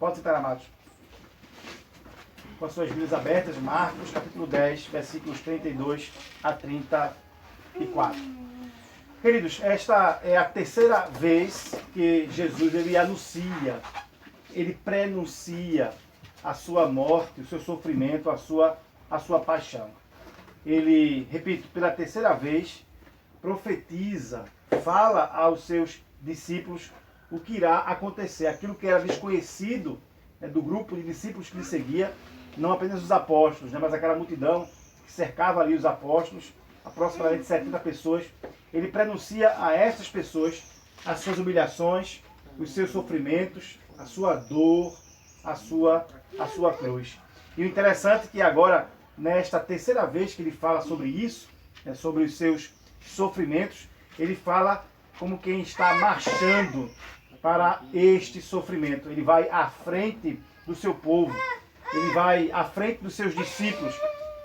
Pode citar, amados. Com as suas Bíblias abertas, Marcos, capítulo 10, versículos 32 a 34. Queridos, esta é a terceira vez que Jesus ele anuncia, ele prenuncia a sua morte, o seu sofrimento, a sua paixão. Ele, repito, pela terceira vez, profetiza, fala aos seus discípulos o que irá acontecer, aquilo que era desconhecido, né, do grupo de discípulos que lhe seguia, não apenas os apóstolos, né, mas aquela multidão que cercava ali os apóstolos, aproximadamente 70 pessoas. Ele prenuncia a estas pessoas as suas humilhações, os seus sofrimentos, a sua dor, a sua cruz. E o interessante é que agora, nesta terceira vez que ele fala sobre isso, né, sobre os seus sofrimentos, ele fala como quem está marchando para este sofrimento. Ele vai à frente do seu povo, ele vai à frente dos seus discípulos,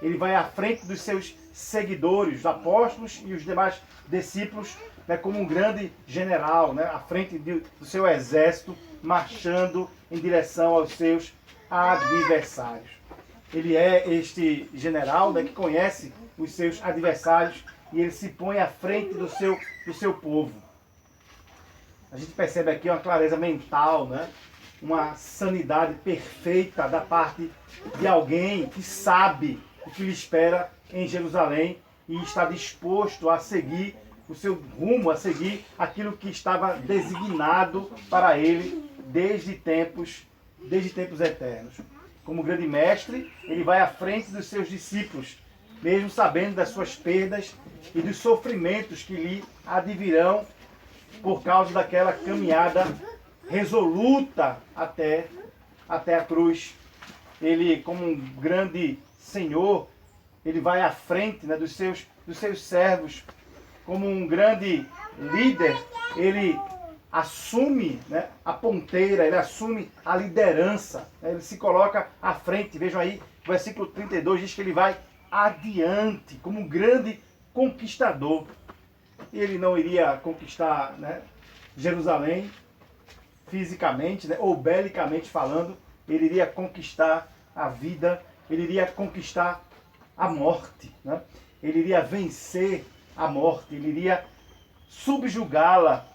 ele vai à frente dos seus seguidores, os apóstolos e os demais discípulos, né, como um grande general, né, à frente do seu exército, marchando em direção aos seus adversários. Ele é este general, né, que conhece os seus adversários e ele se põe à frente do seu povo. A gente percebe aqui uma clareza mental, né? Uma sanidade perfeita da parte de alguém que sabe o que lhe espera em Jerusalém e está disposto a seguir o seu rumo, a seguir aquilo que estava designado para ele desde tempos eternos. Como grande mestre, ele vai à frente dos seus discípulos, mesmo sabendo das suas perdas e dos sofrimentos que lhe advirão por causa daquela caminhada resoluta até a cruz. Ele, como um grande Senhor, ele vai à frente, né, dos seus servos. Como um grande líder, ele assume, né, a ponteira, ele assume a liderança, né, ele se coloca à frente. Vejam aí, o versículo 32 diz que ele vai adiante, como um grande conquistador. Ele não iria conquistar, né, Jerusalém fisicamente, né, ou belicamente falando. Ele iria conquistar a vida, ele iria conquistar a morte, né? Ele iria vencer a morte, ele iria subjugá-la.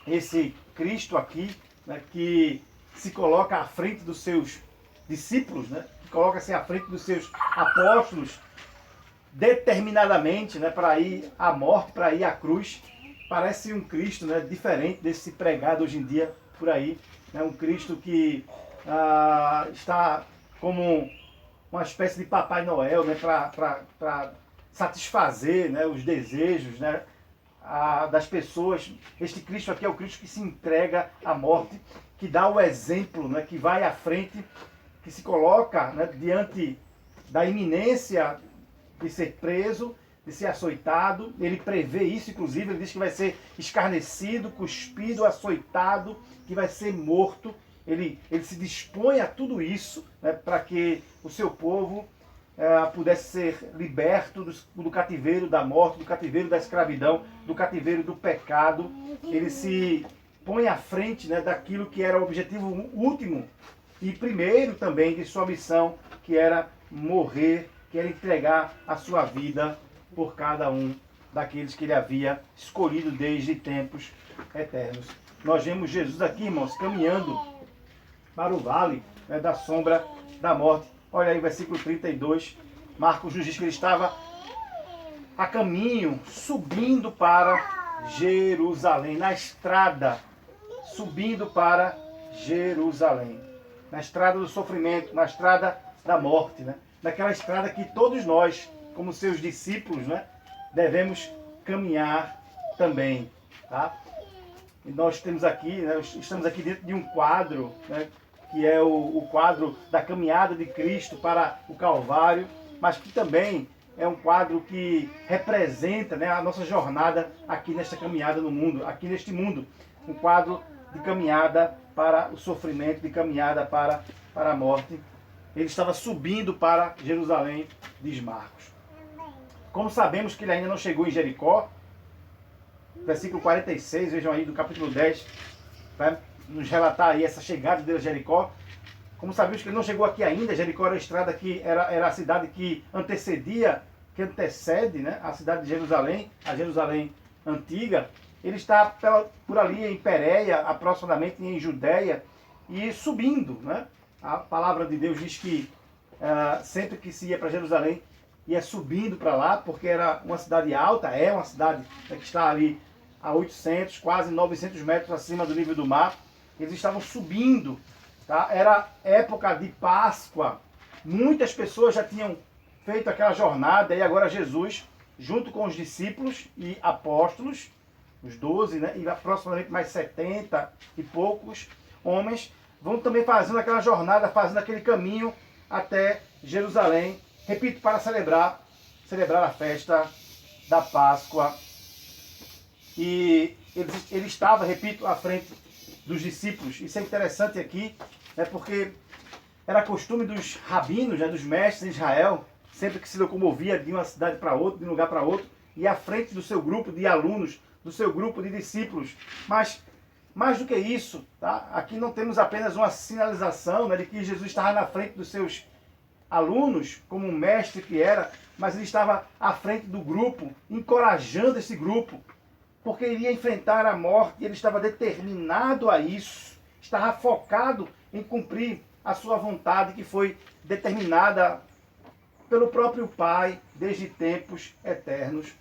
Esse Cristo aqui, né, que se coloca à frente dos seus discípulos, né, que coloca-se à frente dos seus apóstolos, determinadamente, né, para ir à morte, para ir à cruz. Parece um Cristo, né, diferente desse pregado hoje em dia por aí, né, um Cristo que está como uma espécie de Papai Noel, né, para satisfazer, né, os desejos, né, das pessoas. Este Cristo aqui é o Cristo que se entrega à morte, que dá o exemplo, né, que vai à frente, que se coloca, né, diante da iminência de ser preso, de ser açoitado. Ele prevê isso, inclusive, ele diz que vai ser escarnecido, cuspido, açoitado, que vai ser morto. Ele se dispõe a tudo isso, né, para que o seu povo pudesse ser liberto do cativeiro da morte, do cativeiro da escravidão, do cativeiro do pecado. Ele se põe à frente, né, daquilo que era o objetivo último e primeiro também de sua missão, que era morrer, que era entregar a sua vida por cada um daqueles que ele havia escolhido desde tempos eternos. Nós vemos Jesus aqui, irmãos, caminhando para o vale, né, da sombra da morte. Olha aí o versículo 32. Marcos nos diz que ele estava a caminho, subindo para Jerusalém, na estrada, subindo para Jerusalém. Na estrada do sofrimento, na estrada da morte, né? Naquela estrada que todos nós, como seus discípulos, né, devemos caminhar também, tá? E nós temos aqui, né, estamos aqui dentro de um quadro, né, que é o quadro da caminhada de Cristo para o Calvário, mas que também é um quadro que representa, né, a nossa jornada aqui nesta caminhada no mundo, aqui neste mundo. Um quadro de caminhada para o sofrimento, de caminhada para a morte. Ele estava subindo para Jerusalém, diz Marcos. Como sabemos que ele ainda não chegou em Jericó, versículo 46, vejam aí do capítulo 10, né? nos relatar aí essa chegada dele a Jericó. Como sabemos que ele não chegou aqui ainda, Jericó era a estrada que era a cidade que antecede, né, a cidade de Jerusalém, a Jerusalém antiga. Ele está por ali em Pérea, aproximadamente em Judéia, e subindo, né? A palavra de Deus diz que sempre que se ia para Jerusalém, ia subindo para lá, porque era uma cidade alta, é uma cidade que está ali a 800, quase 900 metros acima do nível do mar. Eles estavam subindo, tá? Era época de Páscoa, muitas pessoas já tinham feito aquela jornada, e agora Jesus, junto com os discípulos e apóstolos, os 12, né, e aproximadamente mais 70 e poucos homens, vão também fazendo aquela jornada, fazendo aquele caminho até Jerusalém, repito, para celebrar a festa da Páscoa. E ele estava, repito, à frente dos discípulos. Isso é interessante aqui, né, porque era costume dos rabinos, né, dos mestres em Israel, sempre que se locomovia de uma cidade para outra, de um lugar para outro, e à frente do seu grupo de alunos, do seu grupo de discípulos. Mas, mais do que isso, tá? Aqui não temos apenas uma sinalização, né, de que Jesus estava na frente dos seus alunos, como um mestre que era, mas ele estava à frente do grupo, encorajando esse grupo, porque iria enfrentar a morte, e ele estava determinado a isso, estava focado em cumprir a sua vontade, que foi determinada pelo próprio Pai desde tempos eternos.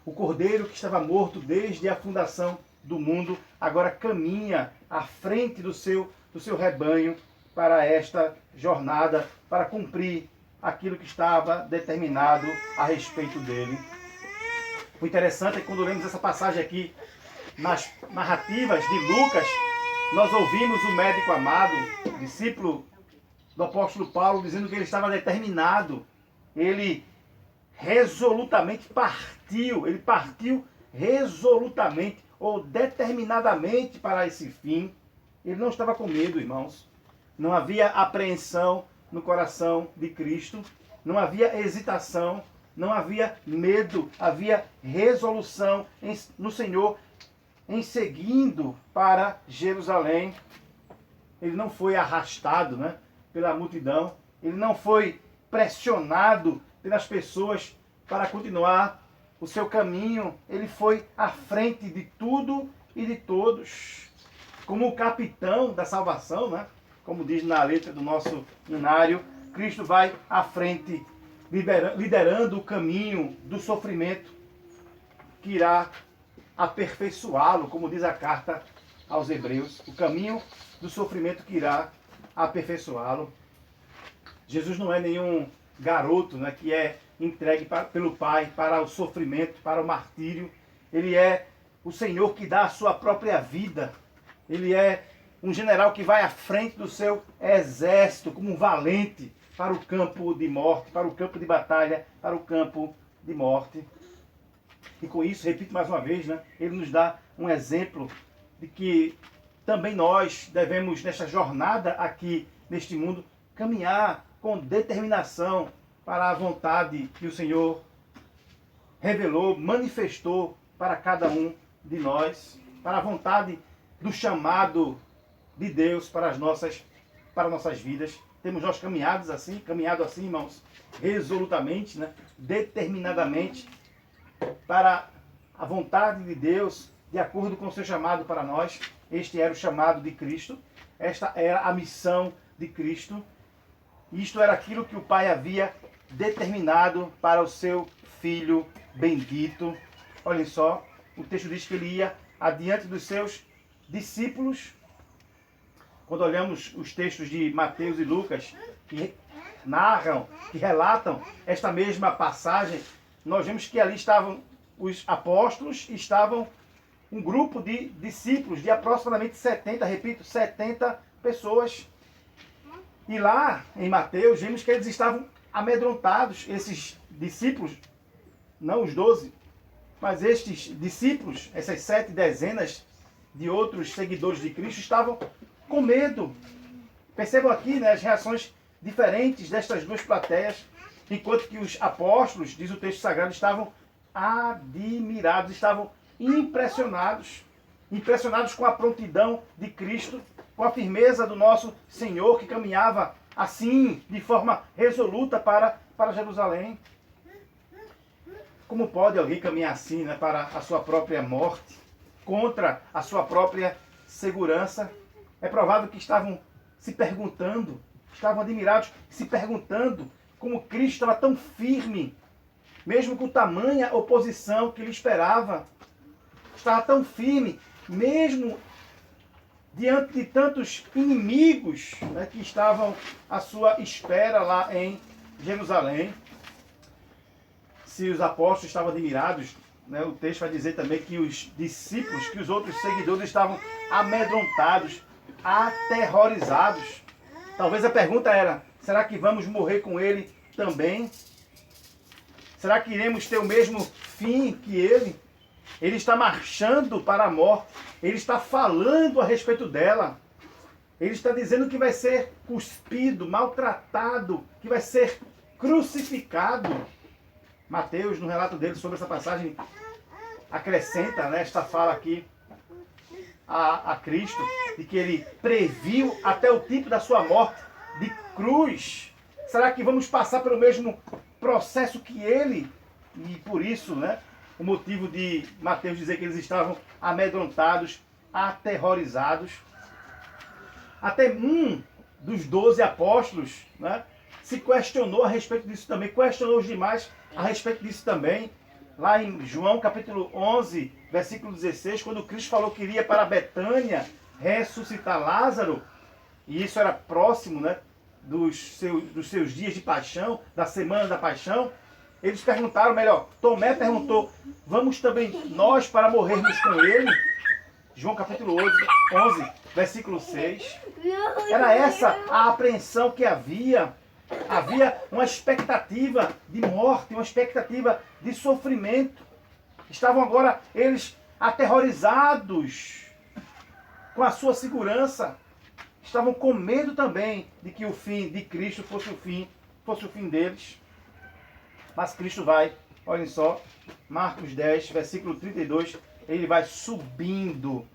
O Cordeiro que estava morto desde a fundação do mundo, agora caminha à frente do seu rebanho para esta jornada, para cumprir aquilo que estava determinado a respeito dele. O interessante é que quando lemos essa passagem aqui, nas narrativas de Lucas, nós ouvimos o médico amado, discípulo do apóstolo Paulo, dizendo que ele estava determinado. Ele resolutamente partiu, ele partiu resolutamente ou determinadamente para esse fim. Ele não estava com medo, irmãos. Não havia apreensão no coração de Cristo, não havia hesitação, não havia medo, havia resolução no Senhor em seguindo para Jerusalém. Ele não foi arrastado, né, pela multidão, ele não foi pressionado pelas pessoas para continuar o seu caminho. Ele foi à frente de tudo e de todos, como o capitão da salvação, né? Como diz na letra do nosso hinário. Cristo vai à frente, liderando o caminho do sofrimento que irá aperfeiçoá-lo, como diz a carta aos Hebreus, o caminho do sofrimento que irá aperfeiçoá-lo. Jesus não é nenhum garoto, né, que é entregue pelo Pai para o sofrimento, para o martírio. Ele é o Senhor que dá a sua própria vida. Ele é um general que vai à frente do seu exército como um valente para o campo de morte, para o campo de batalha, para o campo de morte. E com isso, repito mais uma vez, né, ele nos dá um exemplo de que também nós devemos, nesta jornada aqui neste mundo, caminhar com determinação para a vontade que o Senhor revelou, manifestou para cada um de nós, para a vontade do chamado de Deus para nossas vidas. Temos nós caminhado assim, irmãos, resolutamente, né, determinadamente, para a vontade de Deus, de acordo com o seu chamado para nós. Este era o chamado de Cristo, esta era a missão de Cristo. Isto era aquilo que o Pai havia determinado para o seu Filho bendito. Olhem só, o texto diz que ele ia adiante dos seus discípulos. Quando olhamos os textos de Mateus e Lucas, que narram, que relatam esta mesma passagem, nós vemos que ali estavam os apóstolos, estavam um grupo de discípulos, de aproximadamente 70, repito, 70 pessoas. E lá em Mateus, vemos que eles estavam amedrontados, esses discípulos, não os 12, mas estes discípulos, essas 7 dezenas de outros seguidores de Cristo, estavam com medo. Percebam aqui, né, as reações diferentes destas duas plateias, enquanto que os apóstolos, diz o texto sagrado, estavam admirados, estavam impressionados com a prontidão de Cristo, com a firmeza do nosso Senhor, que caminhava assim, de forma resoluta para Jerusalém. Como pode alguém caminhar assim, né, para a sua própria morte, contra a sua própria segurança? É provável que estavam se perguntando, estavam admirados, se perguntando como Cristo estava tão firme, mesmo com tamanha oposição que lhe esperava. Estava tão firme, mesmo diante de tantos inimigos, né, que estavam à sua espera lá em Jerusalém. Se os apóstolos estavam admirados, né, o texto vai dizer também que os discípulos, que os outros seguidores estavam amedrontados, aterrorizados. Talvez a pergunta era: será que vamos morrer com ele também? Será que iremos ter o mesmo fim que ele? Ele está marchando para a morte. Ele está falando a respeito dela. Ele está dizendo que vai ser cuspido, maltratado, que vai ser crucificado. Mateus, no relato dele sobre essa passagem, acrescenta, né, esta fala aqui a Cristo, de que ele previu até o tipo da sua morte de cruz. Será que vamos passar pelo mesmo processo que ele? E por isso, né, o motivo de Mateus dizer que eles estavam amedrontados, aterrorizados. Até um dos 12 apóstolos, né, se questionou a respeito disso também, questionou os demais a respeito disso também. Lá em João capítulo 11, versículo 16, quando Cristo falou que iria para Betânia ressuscitar Lázaro, e isso era próximo, né, dos seus dias de paixão, da semana da paixão, eles perguntaram, melhor, Tomé perguntou: vamos também nós para morrermos com ele? João capítulo 11, versículo 6. Era essa a apreensão que havia. Havia uma expectativa de morte, uma expectativa de sofrimento. Estavam agora eles aterrorizados com a sua segurança. Estavam com medo também de que o fim de Cristo fosse o fim deles. Mas Cristo vai, olhem só, Marcos 10, versículo 32, ele vai subindo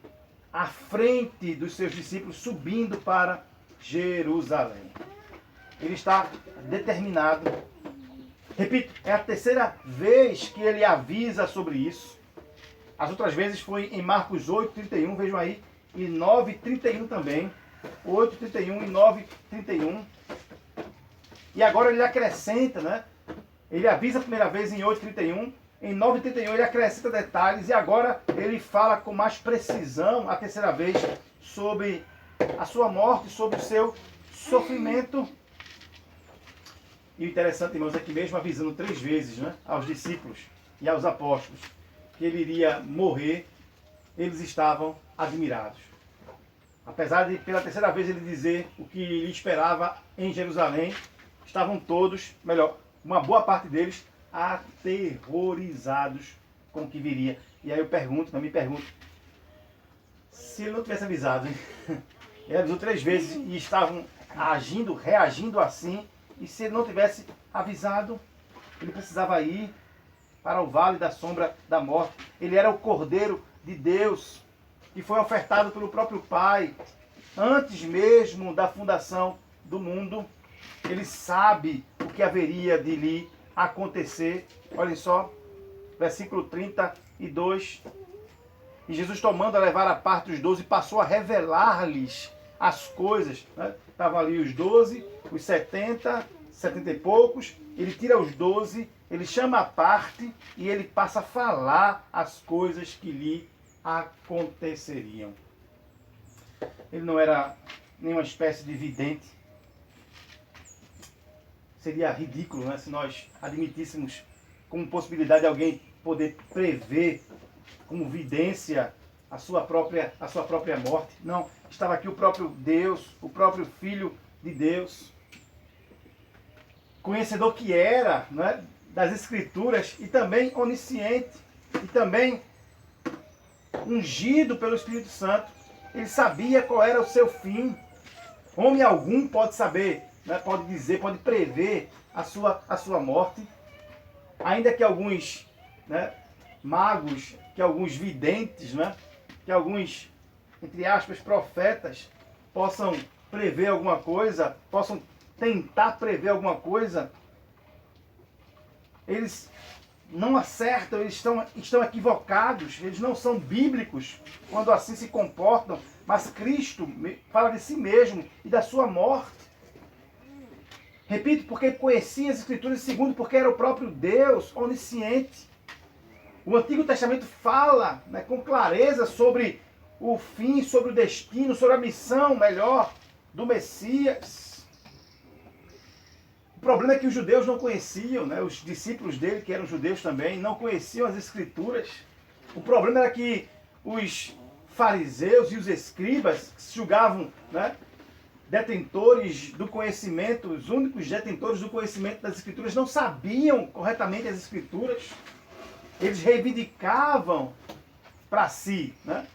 à frente dos seus discípulos, subindo para Jerusalém. Ele está determinado. Repito, é a terceira vez que ele avisa sobre isso. As outras vezes foi em Marcos 8:31, vejam aí, e 9:31 também. 8:31 e 9:31. E agora ele acrescenta, né? Ele avisa a primeira vez em 8:31, em 9:31 ele acrescenta detalhes e agora ele fala com mais precisão, a terceira vez, sobre a sua morte, sobre o seu sofrimento. E o interessante, irmãos, é que mesmo avisando 3 vezes, né, aos discípulos e aos apóstolos que ele iria morrer, eles estavam admirados. Apesar de pela terceira vez ele dizer o que lhe esperava em Jerusalém, estavam todos, melhor, uma boa parte deles, aterrorizados com o que viria. E aí eu me pergunto, se ele não tivesse avisado, hein? Ele avisou 3 vezes e estavam reagindo assim, e se ele não tivesse avisado, ele precisava ir para o vale da sombra da morte. Ele era o Cordeiro de Deus, que foi ofertado pelo próprio Pai, antes mesmo da fundação do mundo. Ele sabe o que haveria de lhe acontecer. Olhem só, versículo 32. E Jesus, tomando a levar a parte os 12, passou a revelar-lhes as coisas. Né? Estavam ali os 12, os 70 e poucos. Ele tira os 12, ele chama a parte e ele passa a falar as coisas que lhe aconteceriam. Ele não era nenhuma espécie de vidente. Seria ridículo, né, se nós admitíssemos como possibilidade de alguém poder prever como vidência a sua própria morte. Não, estava aqui o próprio Deus, o próprio Filho de Deus, conhecedor que era, né, das Escrituras e também onisciente e também ungido pelo Espírito Santo. Ele sabia qual era o seu fim. Homem algum pode saber, né, pode dizer, pode prever a sua morte. Ainda que alguns, né, magos, que alguns videntes, né, que alguns, entre aspas, profetas, possam prever alguma coisa, possam tentar prever alguma coisa, eles não acertam, eles estão equivocados, eles não são bíblicos quando assim se comportam, mas Cristo fala de si mesmo e da sua morte. Repito, porque conhecia as Escrituras, segundo, porque era o próprio Deus onisciente. O Antigo Testamento fala, né, com clareza sobre o fim, sobre o destino, sobre a missão, melhor, do Messias. O problema é que os judeus não conheciam, né, os discípulos dele, que eram judeus também, não conheciam as Escrituras. O problema era que os fariseus e os escribas, que se julgavam, né, detentores do conhecimento, os únicos detentores do conhecimento das Escrituras, não sabiam corretamente as Escrituras. Eles reivindicavam para si, né,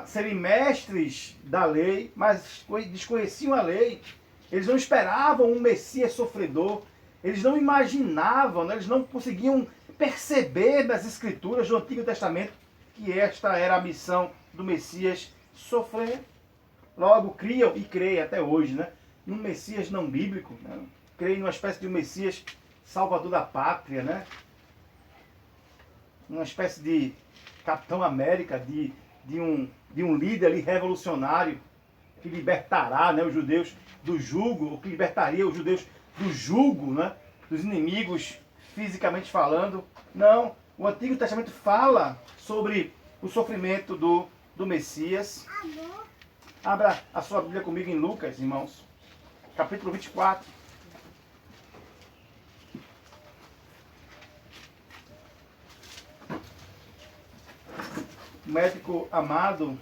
serem mestres da lei, mas desconheciam a lei. Eles não esperavam um Messias sofredor. Eles não imaginavam, né, eles não conseguiam perceber nas Escrituras do Antigo Testamento que esta era a missão do Messias, sofrer. Logo, criam e creem até hoje, né, num Messias não bíblico, né, creem numa espécie de um Messias salvador da pátria, né, uma espécie de Capitão América, de um líder ali revolucionário que libertará, né, os judeus do jugo, ou que libertaria os judeus do jugo, né, dos inimigos, fisicamente falando. Não, o Antigo Testamento fala sobre o sofrimento do Messias. Abra a sua Bíblia comigo em Lucas, irmãos, capítulo 24. O médico amado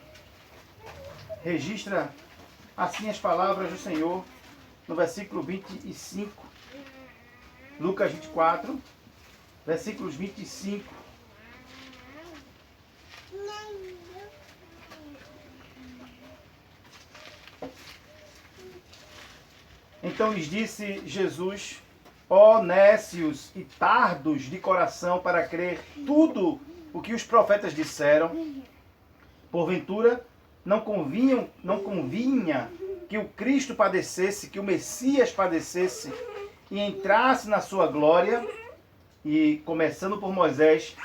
registra assim as palavras do Senhor no versículo 25. Lucas 24, versículos 25. Então lhes disse Jesus: ó nécios e tardos de coração para crer tudo o que os profetas disseram, porventura não convinha que o Cristo padecesse, que o Messias padecesse e entrasse na sua glória. E começando por Moisés,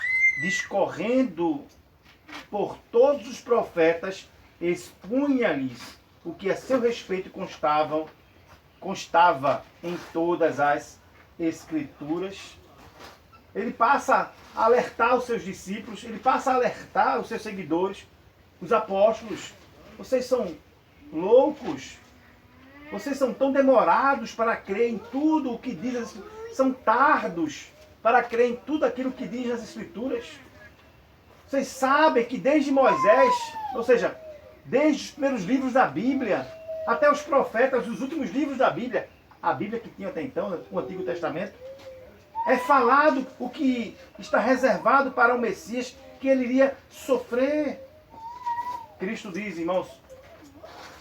discorrendo por todos os profetas, expunha-lhes o que a seu respeito constava em todas as Escrituras. Ele passa a alertar os seus discípulos, ele passa a alertar os seus seguidores, os apóstolos. Vocês são loucos, vocês são tão demorados para crer em tudo o que diz as Escrituras, são tardos para crer em tudo aquilo que diz as Escrituras. Vocês sabem que desde Moisés, ou seja, desde os primeiros livros da Bíblia, até os profetas, os últimos livros da Bíblia, a Bíblia que tinha até então, o Antigo Testamento, é falado o que está reservado para o Messias, que ele iria sofrer. Cristo diz, irmãos,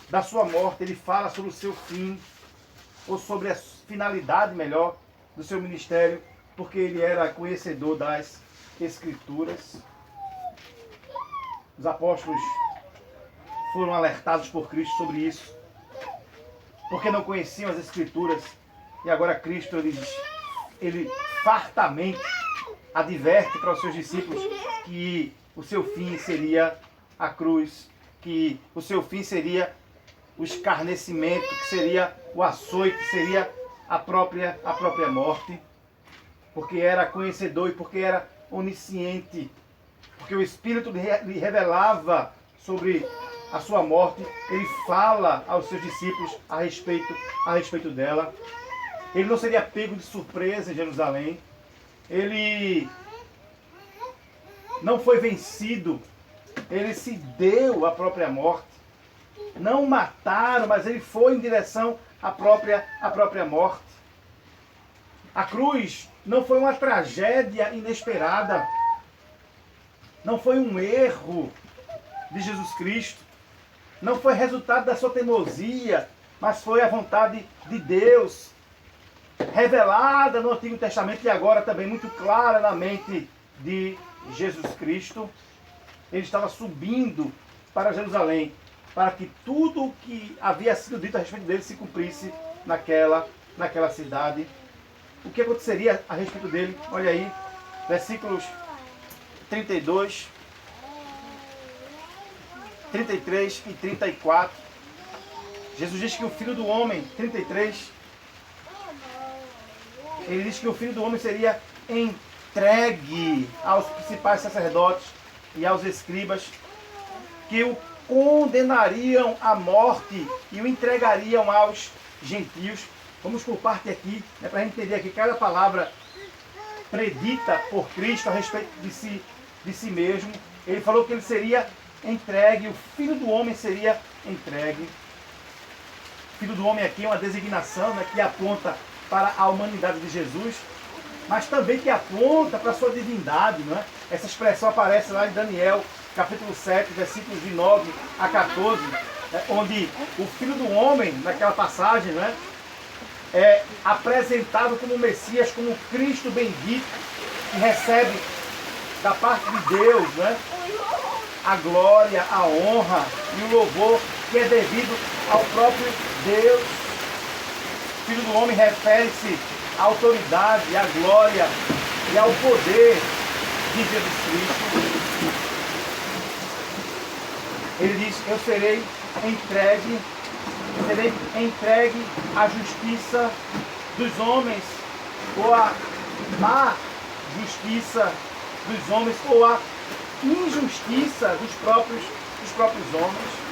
da sua morte, ele fala sobre o seu fim, ou sobre a finalidade, melhor, do seu ministério, porque ele era conhecedor das Escrituras. Os apóstolos foram alertados por Cristo sobre isso, porque não conheciam as Escrituras, e agora Cristo, ele fartamente adverte para os seus discípulos que o seu fim seria a cruz, que o seu fim seria o escarnecimento, que seria o açoite, que seria a própria morte, porque era conhecedor e porque era onisciente, porque o Espírito lhe revelava sobre a sua morte. Ele fala aos seus discípulos a respeito dela. Ele não seria pego de surpresa em Jerusalém. Ele não foi vencido. Ele se deu à própria morte. Não o mataram, mas ele foi em direção à própria morte. A cruz não foi uma tragédia inesperada. Não foi um erro de Jesus Cristo. Não foi resultado da sua teimosia, mas foi a vontade de Deus, revelada no Antigo Testamento e agora também muito clara na mente de Jesus Cristo. Ele estava subindo para Jerusalém para que tudo o que havia sido dito a respeito dele se cumprisse naquela cidade. O que aconteceria a respeito dele? Olha aí, versículos 32, 33 e 34. Jesus diz que o Filho do Homem, 33, ele diz que o Filho do Homem seria entregue aos principais sacerdotes e aos escribas, que o condenariam à morte e o entregariam aos gentios. Vamos por parte aqui, para a gente entender que cada palavra predita por Cristo a respeito de si mesmo. Ele falou que ele seria entregue, o Filho do Homem seria entregue. Filho do Homem aqui é uma designação, né, que aponta para a humanidade de Jesus, mas também que aponta para a sua divindade. Não é? Essa expressão aparece lá em Daniel, capítulo 7, versículos de 9 a 14, onde o Filho do Homem, naquela passagem, né, é apresentado como Messias, como Cristo bendito, que recebe da parte de Deus, né, a glória, a honra e o louvor que é devido ao próprio Deus. Filho do Homem refere-se à autoridade, à glória e ao poder de Jesus Cristo. Ele diz: eu serei entregue à justiça dos homens, ou à má justiça dos homens, ou à injustiça dos próprios homens.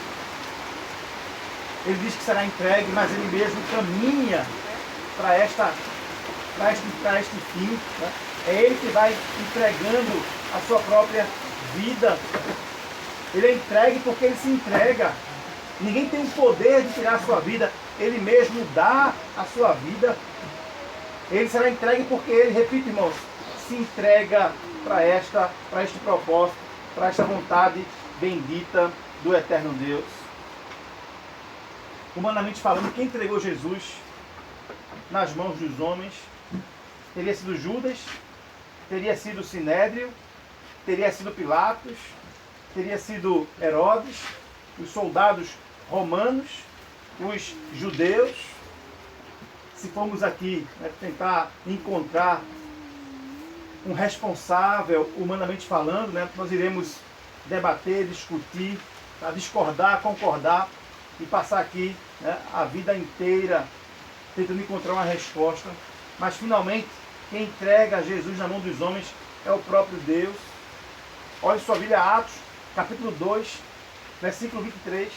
Ele diz que será entregue, mas ele mesmo caminha para este fim. Né? É ele que vai entregando a sua própria vida. Ele é entregue porque ele se entrega. Ninguém tem o poder de tirar a sua vida. Ele mesmo dá a sua vida. Ele será entregue porque ele, repito, irmãos, se entrega para este propósito, para esta vontade bendita do eterno Deus. Humanamente falando, quem entregou Jesus nas mãos dos homens teria sido Judas, teria sido Sinédrio, teria sido Pilatos, teria sido Herodes, os soldados romanos, os judeus. Se formos aqui, né, tentar encontrar um responsável, humanamente falando, né, nós iremos debater, discutir, tá, discordar, concordar e passar aqui, né, a vida inteira tentando encontrar uma resposta. Mas finalmente, quem entrega Jesus na mão dos homens é o próprio Deus. Olhe sua Bíblia, Atos, capítulo 2, versículo 23.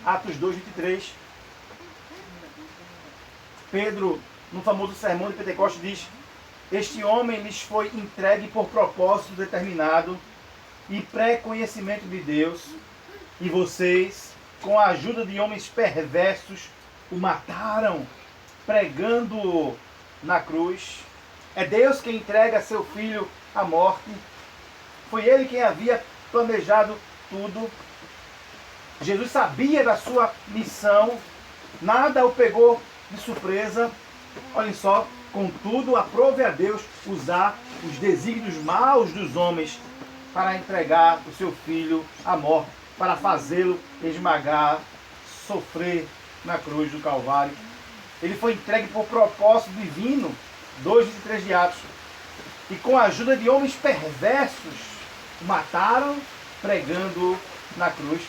Atos 2, 23. Pedro, no famoso sermão de Pentecostes, diz: este homem lhes foi entregue por propósito determinado e pré-conhecimento de Deus, e vocês, com a ajuda de homens perversos, o mataram, pregando-o na cruz. É Deus quem entrega seu filho à morte. Foi ele quem havia planejado tudo. Jesus sabia da sua missão, nada o pegou de surpresa. Olhem só, contudo, aprove a Deus usar os desígnios maus dos homens para entregar o seu filho à morte, para fazê-lo esmagar, sofrer na cruz do Calvário. Ele foi entregue por propósito divino, 2:23 de Atos. E com a ajuda de homens perversos, o mataram, pregando na cruz.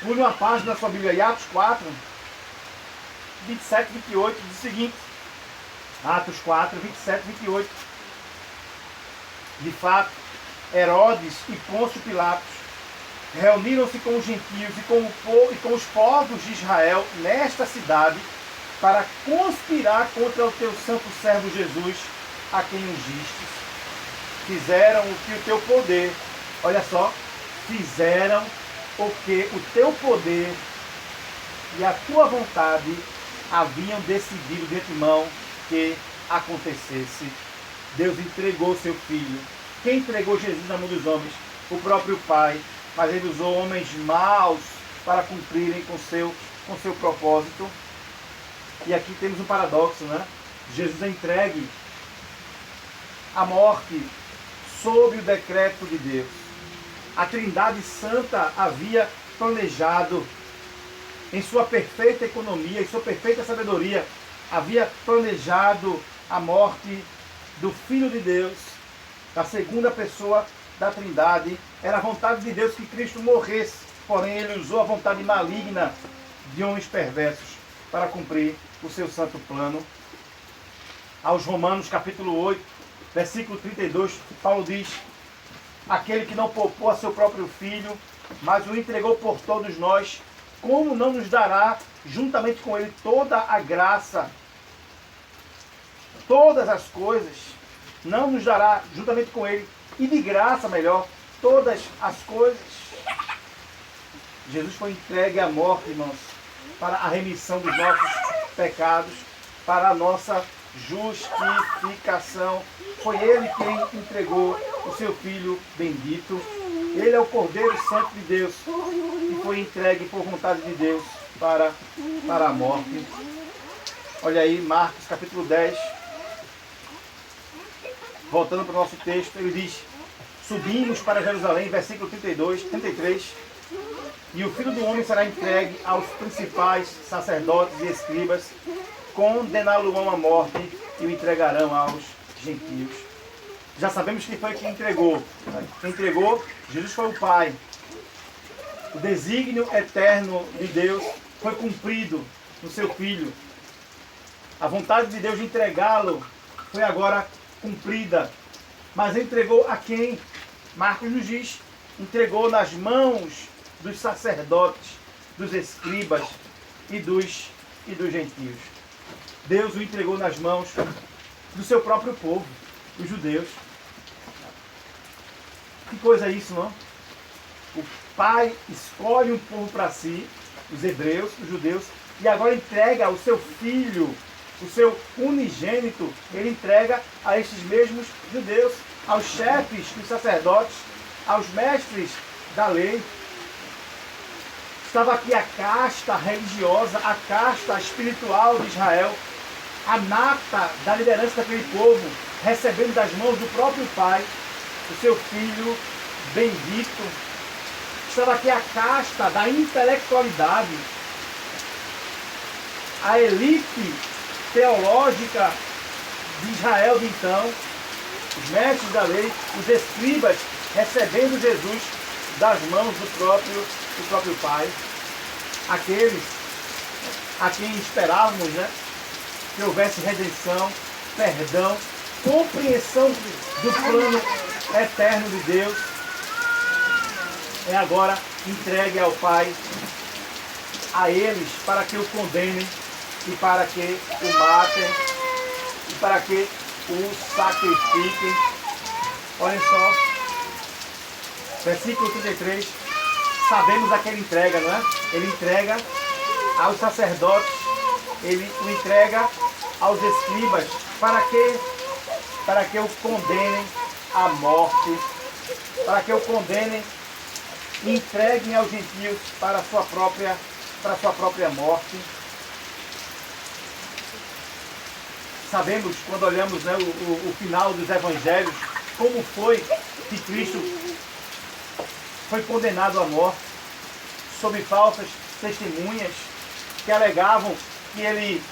Pule uma página da sua Bíblia, Atos 4, 27 e 28, diz o seguinte. Atos 4, 27 e 28. De fato, Herodes e Pôncio Pilatos reuniram-se com os gentios e com os povos de Israel nesta cidade para conspirar contra o teu santo servo Jesus, a quem ungistes. Fizeram o que o teu poder, olha só, fizeram o que o teu poder e a tua vontade haviam decidido de antemão que acontecesse. Deus entregou seu filho. Quem entregou Jesus na mão dos homens? O próprio Pai. Mas ele usou homens maus para cumprirem com seu propósito. E aqui temos um paradoxo, né? Jesus é entregue à morte, sob o decreto de Deus. A Trindade Santa havia planejado, em sua perfeita economia, em sua perfeita sabedoria, havia planejado a morte do Filho de Deus, da segunda pessoa da Trindade. Era a vontade de Deus que Cristo morresse, porém ele usou a vontade maligna de homens perversos para cumprir o seu santo plano. Aos Romanos capítulo 8, versículo 32, Paulo diz: aquele que não poupou a seu próprio Filho, mas o entregou por todos nós, como não nos dará juntamente com ele toda a graça? Todas as coisas não nos dará juntamente com ele, e de graça, melhor, todas as coisas. Jesus foi entregue à morte, irmãos, para a remissão dos nossos pecados, para a nossa justificação. Foi ele quem entregou o seu Filho bendito. Ele é o Cordeiro Santo de Deus e foi entregue por vontade de Deus para a morte. Olha aí, Marcos capítulo 10. Voltando para o nosso texto, ele diz: subimos para Jerusalém, versículo 32, 33. E o Filho do Homem será entregue aos principais sacerdotes e escribas, condená-lo-ão à morte e o entregarão aos gentios. Já sabemos quem foi que entregou. Quem entregou, Jesus foi o Pai. O desígnio eterno de Deus foi cumprido no seu Filho. A vontade de Deus de entregá-lo foi agora cumprida. Mas entregou a quem? Marcos nos diz: entregou nas mãos dos sacerdotes, dos escribas e dos gentios. Deus o entregou nas mãos do seu próprio povo, os judeus. Que coisa é isso, não? O Pai escolhe um povo para si, os hebreus, os judeus, e agora entrega o seu Filho, o seu unigênito, ele entrega a estes mesmos judeus, aos chefes dos sacerdotes, aos mestres da lei. Estava aqui a casta religiosa, a casta espiritual de Israel, a nata da liderança daquele povo, recebendo das mãos do próprio Pai o seu Filho bendito. Estava aqui a casta da intelectualidade, a elite teológica de Israel de então, os mestres da lei, os escribas, recebendo Jesus das mãos do próprio Pai. Aqueles a quem esperávamos, né, que houvesse redenção, perdão, compreensão do plano eterno de Deus, é agora entregue ao Pai, a eles, para que o condenem e para que o matem e para que o sacrifiquem. Olhem só, versículo 33, sabemos a quem ele entrega, não é? Ele entrega aos sacerdotes, ele o entrega aos escribas, para que o condenem à morte, para que o condenem e entreguem aos gentios para a sua própria morte. Sabemos, quando olhamos, né, o final dos evangelhos, como foi que Cristo foi condenado à morte, sob falsas testemunhas que alegavam que ele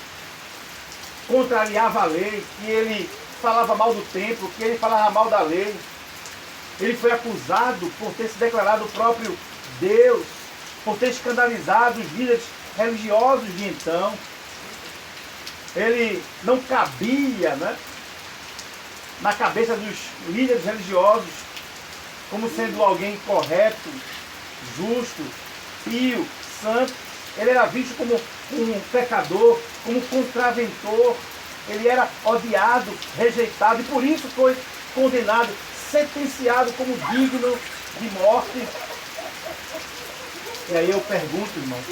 contrariava a lei, que ele falava mal do templo, que ele falava mal da lei. Ele foi acusado por ter se declarado o próprio Deus, por ter escandalizado os líderes religiosos de então. Ele não cabia, né, na cabeça dos líderes religiosos como sendo alguém correto, justo, pio, santo. Ele era visto como um pecador, como um contraventor. Ele era odiado, rejeitado e por isso foi condenado, sentenciado como digno de morte. E aí eu pergunto, irmão,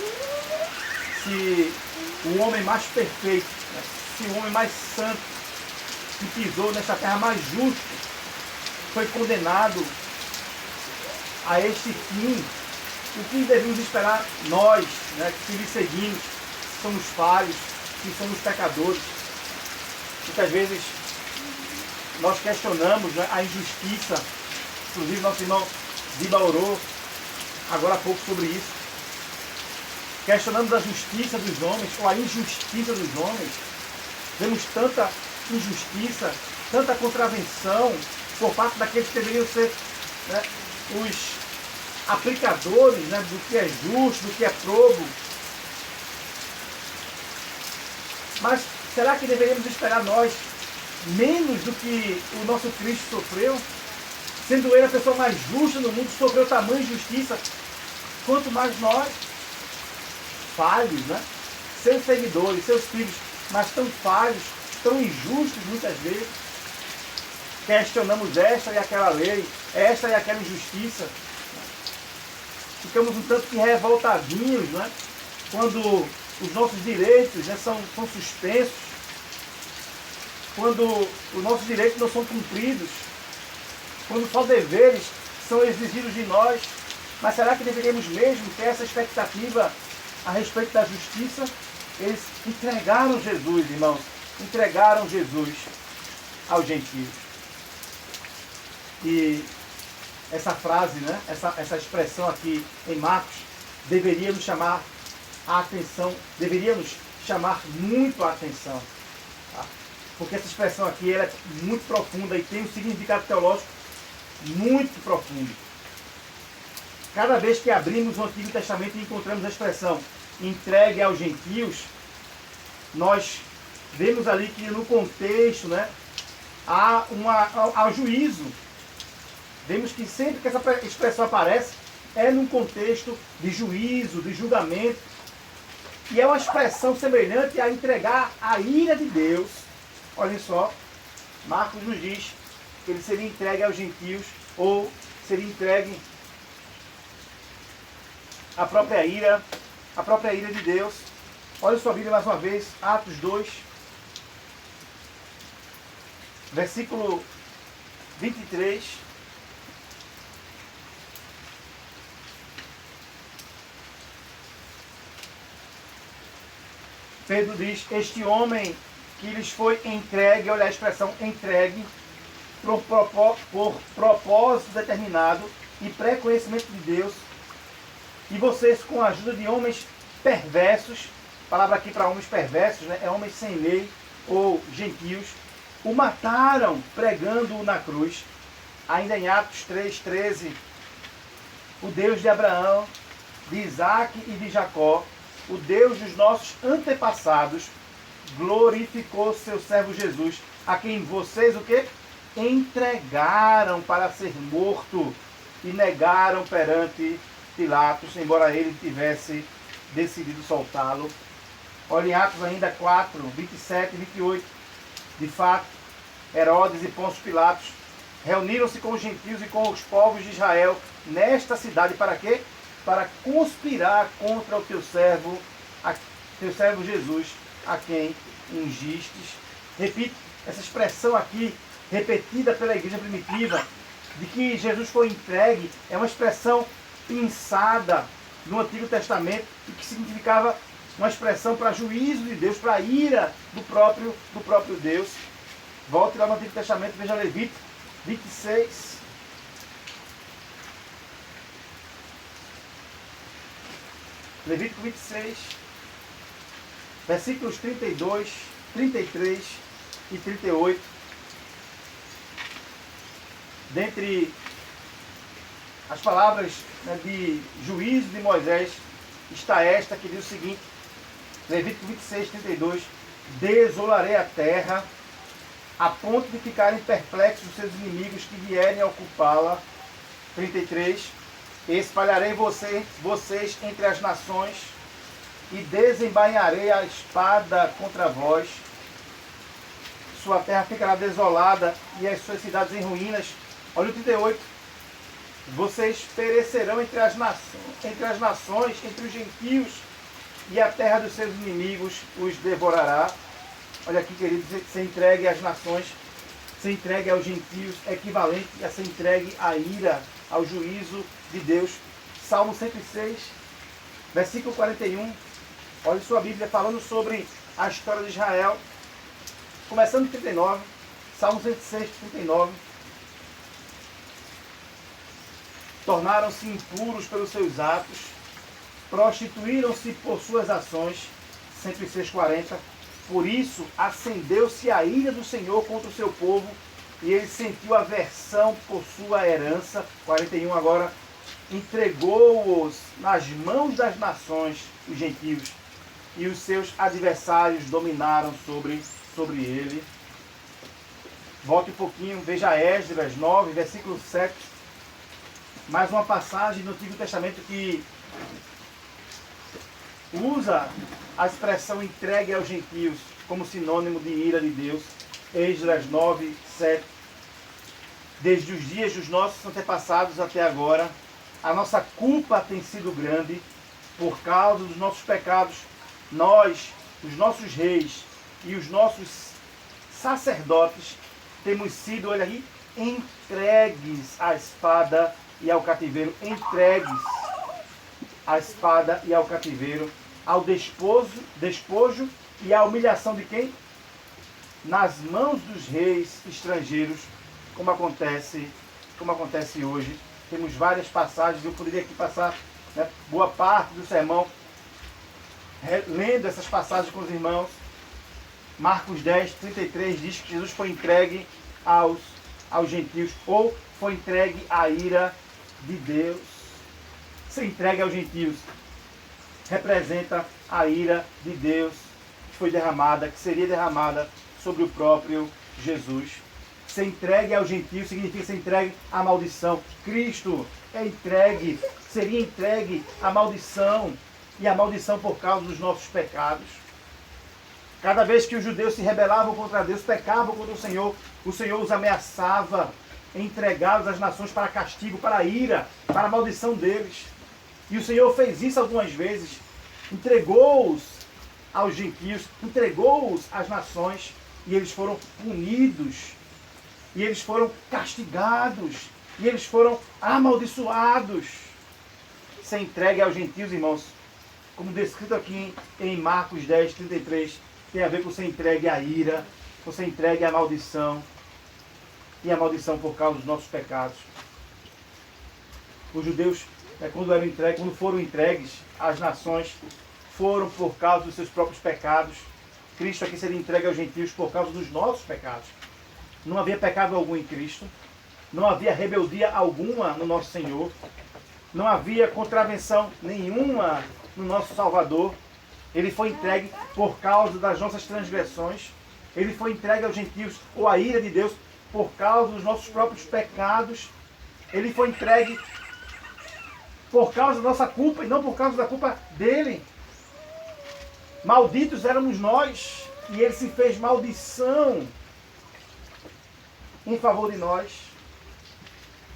se o homem mais perfeito, né, se o homem mais santo que pisou nessa terra, mais justo, foi condenado a este fim, o que devemos esperar nós, né, que lhe seguimos, que somos falhos, que somos pecadores? Muitas vezes nós questionamos, né, a injustiça. Inclusive nosso irmão Ziba orou agora há pouco sobre isso. Questionamos a justiça dos homens, ou a injustiça dos homens. Vemos tanta injustiça, tanta contravenção por parte daqueles que deveriam ser, né, os aplicadores, né, do que é justo, do que é probo. Mas será que deveríamos esperar nós menos do que o nosso Cristo sofreu? Sendo ele a pessoa mais justa no mundo, sofreu tamanha injustiça, quanto mais nós, falhos, né? Seus seguidores, seus filhos, mas tão falhos, tão injustos muitas vezes. Questionamos esta e aquela lei, esta e aquela injustiça. Ficamos um tanto que revoltadinhos, né? Quando os nossos direitos, né, são suspensos, quando os nossos direitos não são cumpridos, quando só deveres são exigidos de nós. Mas será que deveríamos mesmo ter essa expectativa a respeito da justiça? Eles entregaram Jesus, irmãos, entregaram Jesus aos gentios. E essa frase, né, essa expressão aqui em Marcos, deveria nos chamar a atenção, deveria nos chamar muito a atenção. Tá? Porque essa expressão aqui ela é muito profunda e tem um significado teológico muito profundo. Cada vez que abrimos o Antigo Testamento e encontramos a expressão entregue aos gentios, nós vemos ali que no contexto, né, há juízo. Vemos que sempre que essa expressão aparece, é num contexto de juízo, de julgamento. E é uma expressão semelhante a entregar a ira de Deus. Olhem só, Marcos nos diz que ele seria entregue aos gentios, ou seria entregue à própria ira de Deus. Olha sua Bíblia mais uma vez, Atos 2, versículo 23. Pedro diz, este homem que lhes foi entregue, olha a expressão entregue, por propósito determinado e pré-conhecimento de Deus, e vocês com a ajuda de homens perversos, palavra aqui para homens perversos, né, é homens sem lei ou gentios, o mataram pregando-o na cruz. Ainda em Atos 3,13, o Deus de Abraão, de Isaac e de Jacó, o Deus dos nossos antepassados, glorificou seu servo Jesus, a quem vocês o quê? Entregaram para ser morto e negaram perante Pilatos, embora ele tivesse decidido soltá-lo. Olha em Atos ainda 4, 27 e 28. De fato, Herodes e Pôncio Pilatos reuniram-se com os gentios e com os povos de Israel nesta cidade para quê? Para conspirar contra o teu servo Jesus, a quem ungistes. Repito, essa expressão aqui, repetida pela igreja primitiva, de que Jesus foi entregue, é uma expressão pensada no Antigo Testamento e que significava uma expressão para juízo de Deus, para a ira do próprio Deus. Volte lá no Antigo Testamento, veja Levítico 26. Levítico 26, versículos 32, 33 e 38. Dentre as palavras, né, de juízo de Moisés, está esta que diz o seguinte, Levítico 26, 32, desolarei a terra, a ponto de ficarem perplexos os seus inimigos que vierem a ocupá-la. 33, espalharei vocês entre as nações e desembainharei a espada contra vós. Sua terra ficará desolada e as suas cidades em ruínas. Olha o 38. Vocês perecerão entre as nações, entre os gentios, e a terra dos seus inimigos os devorará. Olha aqui, queridos, ser entregue às nações, ser entregue aos gentios, é equivalente a ser entregue à ira, ao juízo de Deus. Salmo 106, versículo 41. Olha sua Bíblia falando sobre a história de Israel. Começando em 39, Salmo 106, 39. Tornaram-se impuros pelos seus atos, prostituíram-se por suas ações. 106, 40. Por isso acendeu-se a ira do Senhor contra o seu povo, e ele sentiu aversão por sua herança. 41 agora. Entregou-os nas mãos das nações, os gentios, e os seus adversários dominaram sobre ele. Volte um pouquinho, veja Esdras 9, versículo 7. Mais uma passagem no Antigo Testamento que usa a expressão entregue aos gentios como sinônimo de ira de Deus. Esdras 9, 7. Desde os dias dos nossos antepassados até agora, a nossa culpa tem sido grande por causa dos nossos pecados. Nós, os nossos reis e os nossos sacerdotes, temos sido, olha aí, entregues à espada e ao cativeiro. Entregues à espada e ao cativeiro, ao despojo e à humilhação de quem? Nas mãos dos reis estrangeiros, como acontece hoje. Temos várias passagens, eu poderia aqui passar, né, boa parte do sermão lendo essas passagens com os irmãos. Marcos 10, 33 diz que Jesus foi entregue aos gentios, ou foi entregue à ira de Deus. Ser entregue aos gentios representa a ira de Deus que foi derramada, que seria derramada sobre o próprio Jesus. Ser entregue aos gentios significa ser entregue à maldição. Cristo seria entregue à maldição, e a maldição por causa dos nossos pecados. Cada vez que os judeus se rebelavam contra Deus, pecavam contra o Senhor os ameaçava entregá-los às nações para castigo, para a ira, para a maldição deles. E o Senhor fez isso algumas vezes. Entregou-os aos gentios, entregou-os às nações, e eles foram punidos, e eles foram castigados, e eles foram amaldiçoados. Ser entregue aos gentios, irmãos, como descrito aqui em Marcos 10, 33, tem a ver com ser entregue à ira, com ser entregue à maldição, e a maldição por causa dos nossos pecados. Os judeus, quando foram entregues às nações, foram por causa dos seus próprios pecados. Cristo aqui seria entregue aos gentios por causa dos nossos pecados. Não havia pecado algum em Cristo, não havia rebeldia alguma no nosso Senhor, não havia contravenção nenhuma no nosso Salvador. Ele foi entregue por causa das nossas transgressões. Ele foi entregue aos gentios, ou à ira de Deus, por causa dos nossos próprios pecados. Ele foi entregue por causa da nossa culpa e não por causa da culpa dele. Malditos éramos nós, e ele se fez maldição em favor de nós.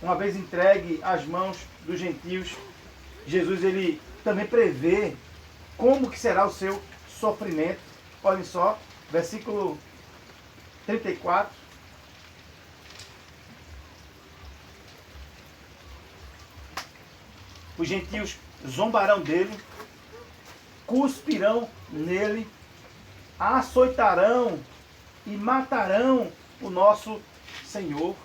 Uma vez entregue às mãos dos gentios, Jesus ele também prevê como que será o seu sofrimento. Olhem só, versículo 34. Os gentios zombarão dele, cuspirão nele, açoitarão e matarão o nosso Senhor.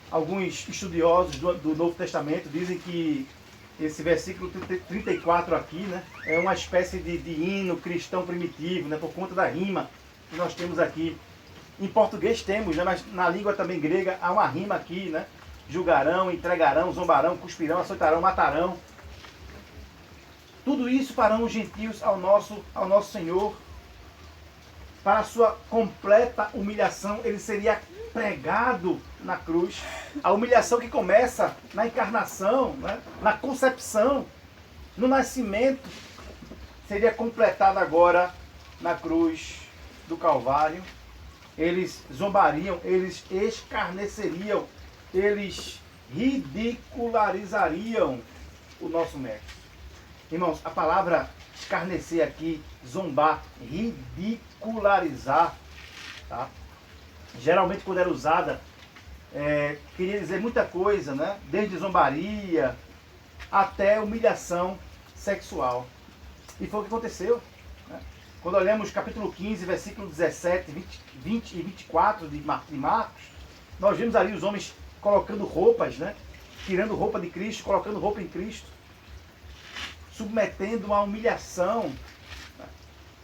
Alguns estudiosos do Novo Testamento dizem que esse versículo 34 aqui, né, é uma espécie de hino cristão primitivo, né, por conta da rima que nós temos aqui. Em português temos, né, mas na língua também grega há uma rima aqui, né? Julgarão, entregarão, zombarão, cuspirão, açoitarão, matarão. Tudo isso farão os gentios ao nosso Senhor. Para a sua completa humilhação, ele seria pregado na cruz. A humilhação que começa na encarnação, né? Na concepção, no nascimento, seria completada agora na cruz do Calvário. Eles zombariam, eles escarneceriam, eles ridicularizariam o nosso mestre. Irmãos, a palavra escarnecer aqui, zombar, ridicularizar, tá? Geralmente quando era usada, queria dizer muita coisa, né? Desde zombaria até humilhação sexual. E foi o que aconteceu, né? Quando olhamos capítulo 15, versículo 17, 20 e 24 de Marcos, nós vemos ali os homens colocando roupas, né? Tirando roupa de Cristo, colocando roupa em Cristo, submetendo uma humilhação,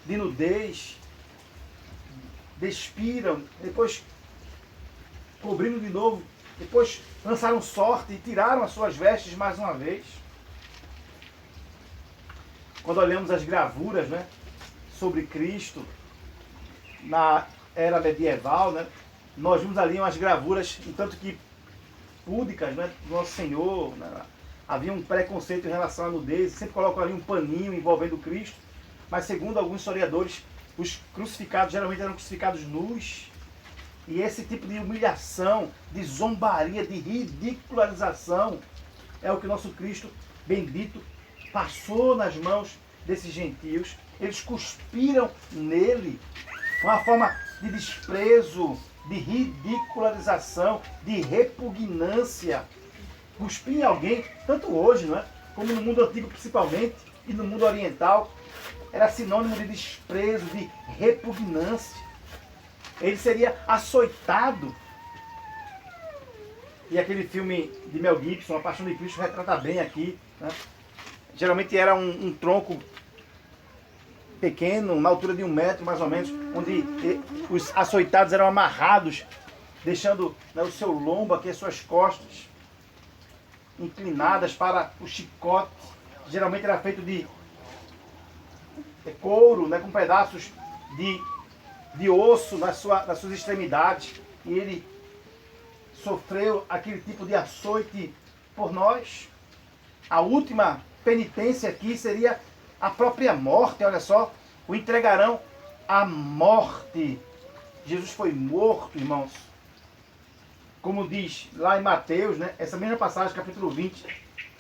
de nudez, despiram, depois cobrindo de novo, depois lançaram sorte e tiraram as suas vestes mais uma vez. Quando olhamos as gravuras, né, sobre Cristo na era medieval, né, nós vimos ali umas gravuras, tanto que púdicas, né, do Nosso Senhor, né, havia um preconceito em relação à nudez, sempre colocam ali um paninho envolvendo Cristo, mas segundo alguns historiadores, os crucificados geralmente eram crucificados nus, e esse tipo de humilhação, de zombaria, de ridicularização, é o que o nosso Cristo bendito passou nas mãos desses gentios. Eles cuspiram nele, uma forma de desprezo, de ridicularização, de repugnância. Cuspir em alguém, tanto hoje, não é? Como no mundo antigo principalmente, e no mundo oriental, era sinônimo de desprezo, de repugnância. Ele seria açoitado. E aquele filme de Mel Gibson, A Paixão de Cristo, retrata bem aqui, né? Geralmente era um tronco pequeno, na altura de 1 metro mais ou menos, onde os açoitados eram amarrados, deixando, né, o seu lombo aqui, as suas costas inclinadas para o chicote. Geralmente era feito de couro, né, com pedaços de osso nas suas extremidades. E ele sofreu aquele tipo de açoite por nós. A última penitência aqui seria a própria morte. Olha só, o entregarão à morte. Jesus foi morto, irmãos. Como diz lá em Mateus, né, essa mesma passagem, capítulo 20,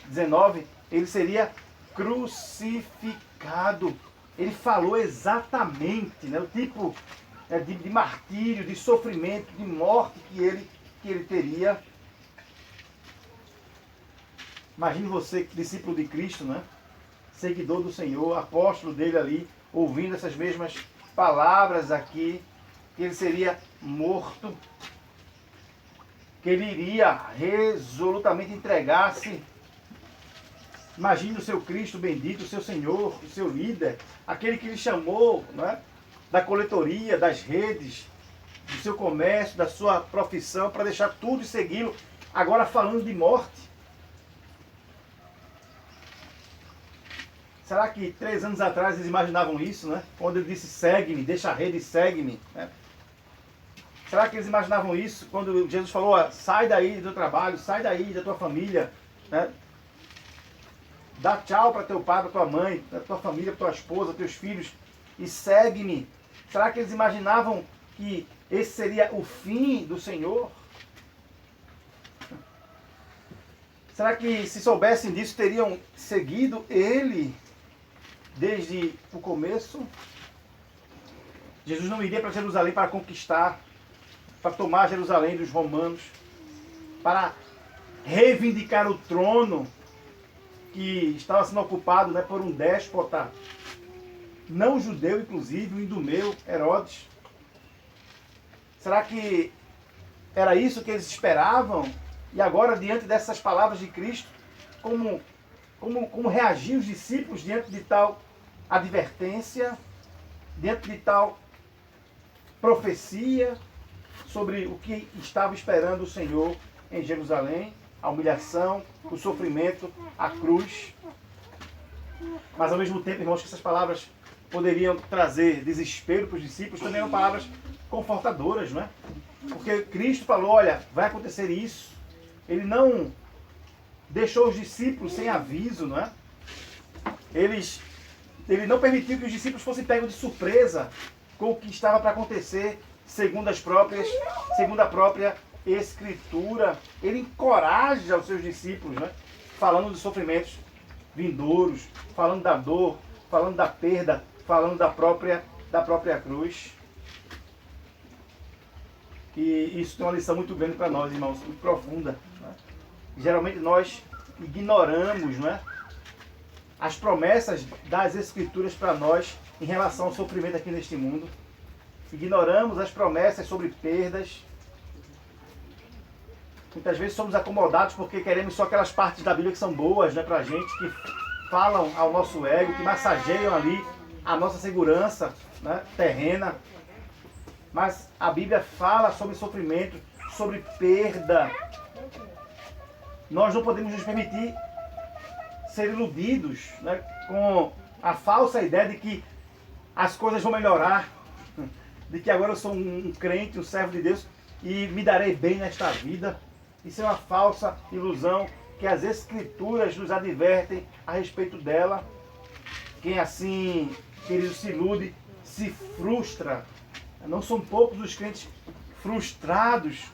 19, ele seria crucificado. Ele falou exatamente, né, o tipo de martírio, de sofrimento, de morte que ele teria. Imagine você, discípulo de Cristo, né, seguidor do Senhor, apóstolo dele ali, ouvindo essas mesmas palavras aqui, que ele seria morto, que ele iria resolutamente entregar-se. Imagine o seu Cristo bendito, o seu Senhor, o seu líder, aquele que lhe chamou, né, da coletoria, das redes, do seu comércio, da sua profissão, para deixar tudo e segui-lo, agora falando de morte. Será que 3 anos atrás eles imaginavam isso, né? Quando ele disse, segue-me, deixa a rede e segue-me, né? Será que eles imaginavam isso quando Jesus falou, sai daí do teu trabalho, sai daí da tua família, né? Dá tchau para teu pai, para tua mãe, para tua família, para tua esposa, teus filhos e segue-me. Será que eles imaginavam que esse seria o fim do Senhor? Será que se soubessem disso teriam seguido ele desde o começo? Jesus não iria para Jerusalém para conquistar, para tomar Jerusalém dos romanos, para reivindicar o trono que estava sendo ocupado, né, por um déspota, não judeu, inclusive, um idumeu, Herodes. Será que era isso que eles esperavam? E agora, diante dessas palavras de Cristo, como reagiam os discípulos diante de tal advertência, diante de tal profecia sobre o que estava esperando o Senhor em Jerusalém? A humilhação, o sofrimento, a cruz. Mas ao mesmo tempo, irmãos, que essas palavras poderiam trazer desespero para os discípulos, também eram palavras confortadoras, não é? Porque Cristo falou, olha, vai acontecer isso. Ele não deixou os discípulos sem aviso, não é? Ele não permitiu que os discípulos fossem pegos de surpresa com o que estava para acontecer, segundo a própria Escritura. Ele encoraja os seus discípulos, né? Falando dos sofrimentos vindouros, falando da dor, falando da perda, falando da própria cruz. E isso tem uma lição muito grande para nós, irmãos, muito profunda, né? Geralmente nós ignoramos, não é, as promessas das Escrituras para nós em relação ao sofrimento aqui neste mundo. Ignoramos as promessas sobre perdas. Muitas vezes somos acomodados porque queremos só aquelas partes da Bíblia que são boas, né, para a gente, que falam ao nosso ego, que massageiam ali a nossa segurança, né, terrena. Mas a Bíblia fala sobre sofrimento, sobre perda. Nós não podemos nos permitir ser iludidos, né, com a falsa ideia de que as coisas vão melhorar, de que agora eu sou um crente, um servo de Deus e me darei bem nesta vida. Isso é uma falsa ilusão que as Escrituras nos advertem a respeito dela. Quem assim, querido, se ilude, se frustra. Não são poucos os crentes frustrados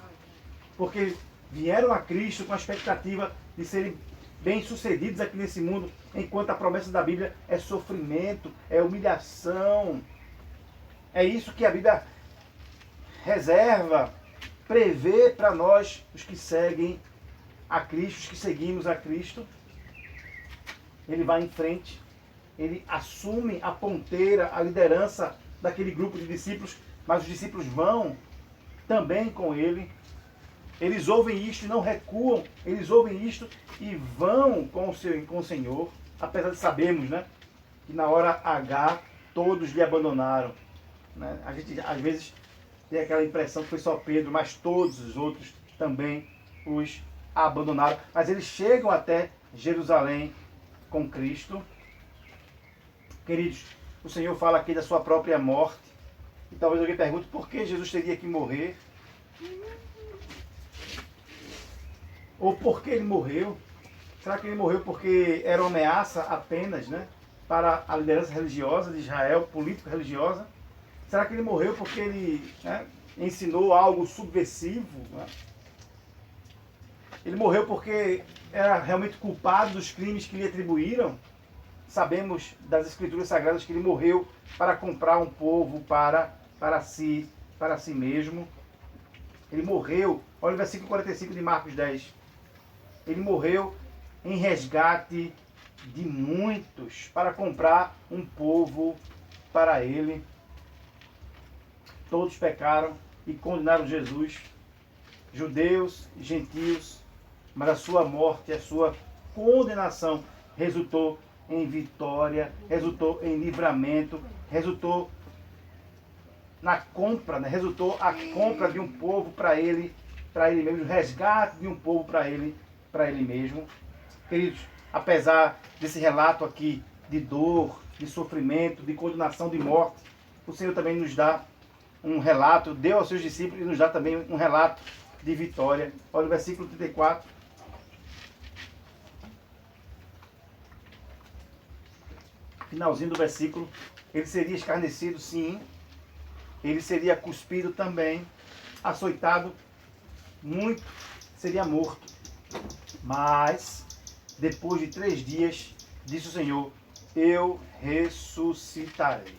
porque vieram a Cristo com a expectativa de serem bem-sucedidos aqui nesse mundo, enquanto a promessa da Bíblia é sofrimento, é humilhação. É isso que a Bíblia reserva, prevê para nós, os que seguem a Cristo, os que seguimos a Cristo. Ele vai em frente, ele assume a ponteira, a liderança daquele grupo de discípulos, mas os discípulos vão também com ele. Eles ouvem isto e não recuam, eles ouvem isto e vão com o Senhor, apesar de sabermos, né, que na hora H todos lhe abandonaram. Né? A gente às vezes tem aquela impressão que foi só Pedro, mas todos os outros também os abandonaram. Mas eles chegam até Jerusalém com Cristo. Queridos, o Senhor fala aqui da sua própria morte. E talvez alguém pergunte por que Jesus teria que morrer. Ou por que ele morreu? Será que ele morreu porque era uma ameaça apenas, né, para a liderança religiosa de Israel, político-religiosa? Será que ele morreu porque ele, né, ensinou algo subversivo? Né? Ele morreu porque era realmente culpado dos crimes que lhe atribuíram? Sabemos das Escrituras Sagradas que ele morreu para comprar um povo para si mesmo. Ele morreu, olha o versículo 45 de Marcos 10. Ele morreu em resgate de muitos, para comprar um povo para ele. Todos pecaram e condenaram Jesus, judeus e gentios, mas a sua morte, a sua condenação resultou em vitória, resultou em livramento, resultou na compra, né? Resultou a compra de um povo para ele mesmo, o resgate de um povo para ele mesmo. Queridos, apesar desse relato aqui de dor, de sofrimento, de condenação, de morte, o Senhor também nos dá um relato, deu aos seus discípulos e nos dá também um relato de vitória. Olha o versículo 34. Finalzinho do versículo. Ele seria escarnecido, sim. Ele seria cuspido também, açoitado, muito, seria morto. Mas, depois de 3 dias, disse o Senhor, eu ressuscitarei.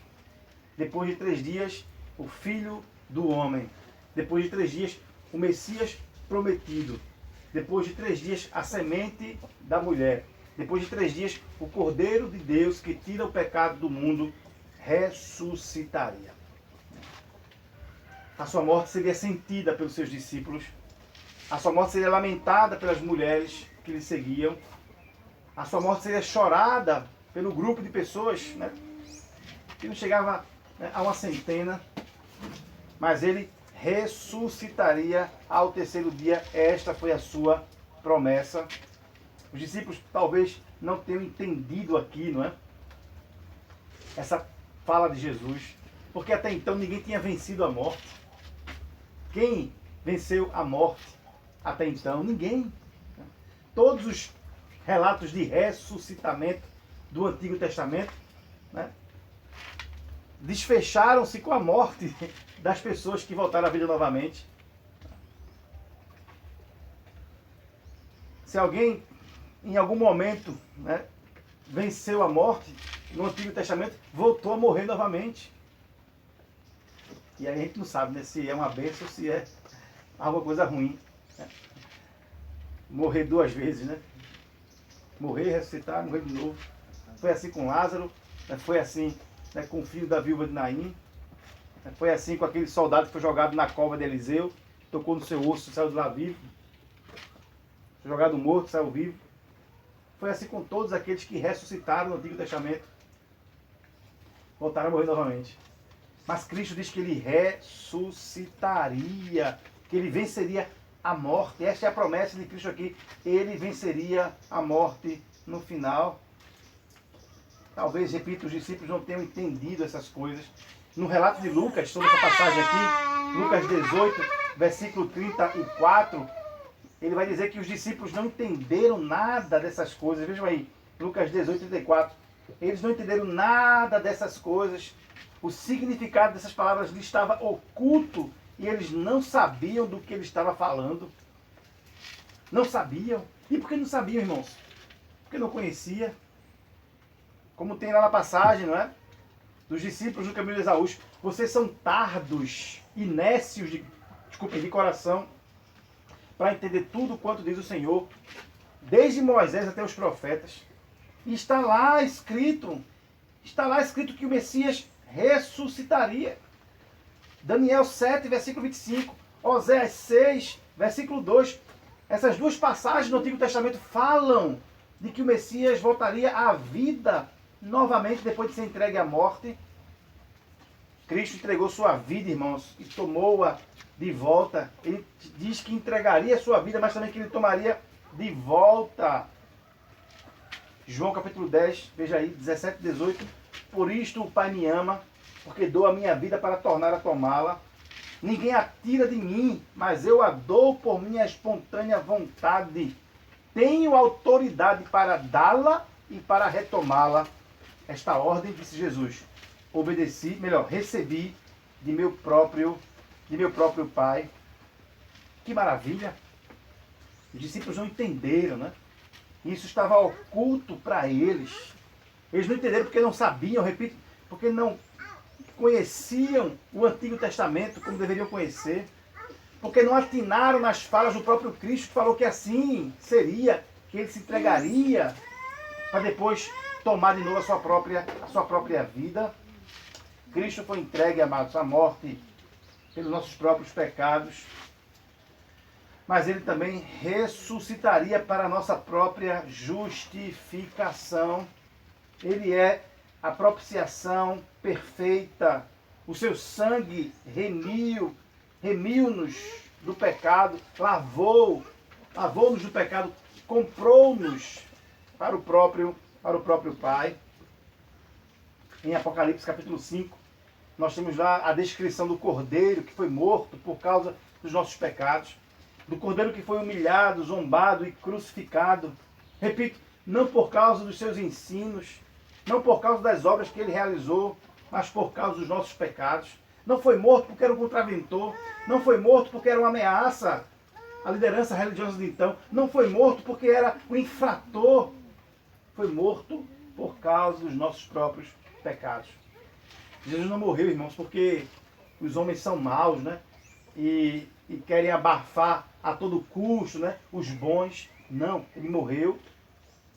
Depois de 3 dias, o Filho do Homem. Depois de 3 dias, o Messias prometido. Depois de 3 dias, a semente da mulher. Depois de 3 dias, o Cordeiro de Deus que tira o pecado do mundo ressuscitaria. A sua morte seria sentida pelos seus discípulos. A sua morte seria lamentada pelas mulheres que lhe seguiam. A sua morte seria chorada pelo grupo de pessoas, né, que não chegava, né, a uma centena. Mas ele ressuscitaria ao 3º dia. Esta foi a sua promessa. Os discípulos talvez não tenham entendido aqui, não é? Essa fala de Jesus. Porque até então ninguém tinha vencido a morte. Quem venceu a morte até então? Ninguém. Todos os relatos de ressuscitamento do Antigo Testamento, né, desfecharam-se com a morte das pessoas que voltaram à vida novamente. Se alguém, em algum momento, né, venceu a morte no Antigo Testamento, voltou a morrer novamente. E aí a gente não sabe, né, se é uma bênção ou se é alguma coisa ruim. Né? Morrer 2 vezes, né? Morrer, ressuscitar, morrer de novo. Foi assim com Lázaro, foi assim, né, com o filho da viúva de Naim, foi assim com aquele soldado que foi jogado na cova de Eliseu, tocou no seu osso, saiu de lá vivo, foi jogado morto, saiu vivo. Foi assim com todos aqueles que ressuscitaram no Antigo Testamento, voltaram a morrer novamente. Mas Cristo diz que ele ressuscitaria, que ele venceria a morte. Esta é a promessa de Cristo aqui. Ele venceria a morte no final. Talvez, repito, os discípulos não tenham entendido essas coisas. No relato de Lucas, sobre essa passagem aqui, Lucas 18, versículo 34, ele vai dizer que os discípulos não entenderam nada dessas coisas. Vejam aí, Lucas 18, 34. Eles não entenderam nada dessas coisas. O significado dessas palavras lhe estava oculto e eles não sabiam do que ele estava falando. Não sabiam. E por que não sabiam, irmãos? Porque não conhecia. Como tem lá na passagem, não é? Dos discípulos no caminho de Esaú. Vocês são tardos e nécios de coração para entender tudo quanto diz o Senhor, desde Moisés até os profetas. E está lá escrito que o Messias ressuscitaria. Daniel 7, versículo 25. Oséias 6, versículo 2. Essas duas passagens no Antigo Testamento falam de que o Messias voltaria à vida novamente depois de ser entregue à morte. Cristo entregou sua vida, irmãos, e tomou-a de volta. Ele diz que entregaria a sua vida, mas também que ele tomaria de volta. João capítulo 10, veja aí, 17 e 18. Por isto o Pai me ama, porque dou a minha vida para tornar a tomá-la. Ninguém a tira de mim, mas eu a dou por minha espontânea vontade. Tenho autoridade para dá-la e para retomá-la. Esta ordem, disse Jesus, recebi de meu próprio Pai. Que maravilha! Os discípulos não entenderam, né? Isso estava oculto para eles. Eles não entenderam porque não sabiam, repito, porque não conheciam o Antigo Testamento como deveriam conhecer, porque não atinaram nas falas do próprio Cristo, que falou que assim seria, que ele se entregaria para depois tomar de novo a sua própria vida. Cristo foi entregue, amados, à morte pelos nossos próprios pecados, mas ele também ressuscitaria para a nossa própria justificação. Ele é a propiciação perfeita. O seu sangue remiu-nos do pecado, lavou-nos do pecado, comprou-nos para o próprio Pai. Em Apocalipse capítulo 5, nós temos lá a descrição do Cordeiro que foi morto por causa dos nossos pecados, do Cordeiro que foi humilhado, zombado e crucificado. Repito, não por causa dos seus ensinos, não por causa das obras que ele realizou, mas por causa dos nossos pecados. Não foi morto porque era um contraventor, não foi morto porque era uma ameaça à liderança religiosa de então, não foi morto porque era um infrator, foi morto por causa dos nossos próprios pecados. Jesus não morreu, irmãos, porque os homens são maus, né? E querem abafar a todo custo, né, os bons. Não, ele morreu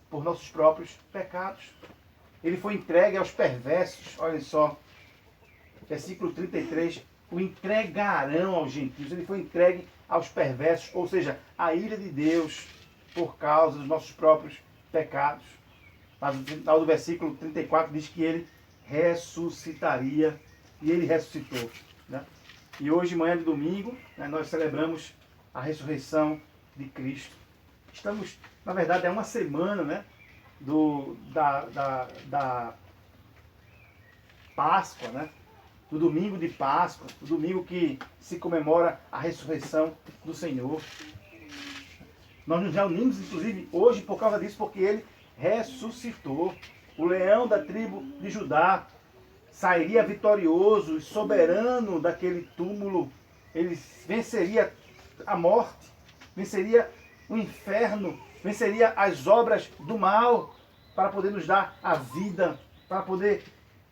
por nossos próprios pecados. Ele foi entregue aos perversos, olhem só, versículo 33, o entregarão aos gentios. Ele foi entregue aos perversos, ou seja, à ira de Deus por causa dos nossos próprios pecados. Mas no final do versículo 34 diz que ele ressuscitaria, e ele ressuscitou, né? E hoje, manhã de domingo, né, nós celebramos a ressurreição de Cristo. Estamos, na verdade, é uma semana, né, da Páscoa, né, do domingo de Páscoa, o domingo que se comemora a ressurreição do Senhor. Nós nos reunimos, inclusive, hoje por causa disso, porque ele ressuscitou. O leão da tribo de Judá sairia vitorioso e soberano daquele túmulo. Ele venceria a morte, venceria o inferno, venceria as obras do mal, para poder nos dar a vida, para poder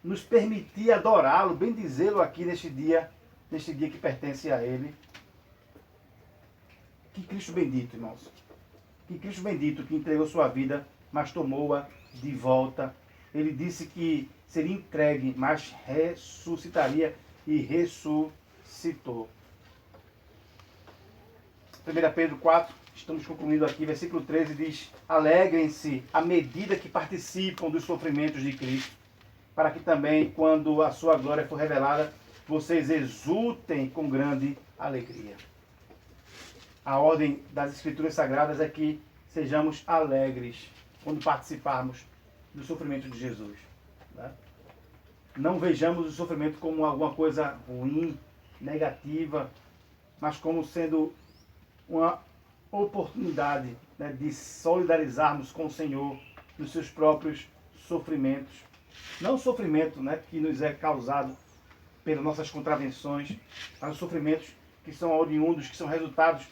nos permitir adorá-lo, bendizê-lo aqui neste dia que pertence a ele. Que Cristo bendito, irmãos. Que Cristo bendito que entregou sua vida, mas tomou-a de volta ele disse que seria entregue, mas ressuscitaria e ressuscitou. 1 Pedro 4, estamos concluindo aqui, versículo 13 diz: alegrem-se à medida que participam dos sofrimentos de Cristo, para que também, quando a sua glória for revelada, vocês exultem com grande alegria. A ordem das Escrituras Sagradas é que sejamos alegres quando participarmos do sofrimento de Jesus. Né? Não vejamos o sofrimento como alguma coisa ruim, negativa, mas como sendo uma oportunidade, né, de solidarizarmos com o Senhor nos seus próprios sofrimentos. Não o sofrimento, né, que nos é causado pelas nossas contravenções, mas os sofrimentos que são oriundos, que são resultados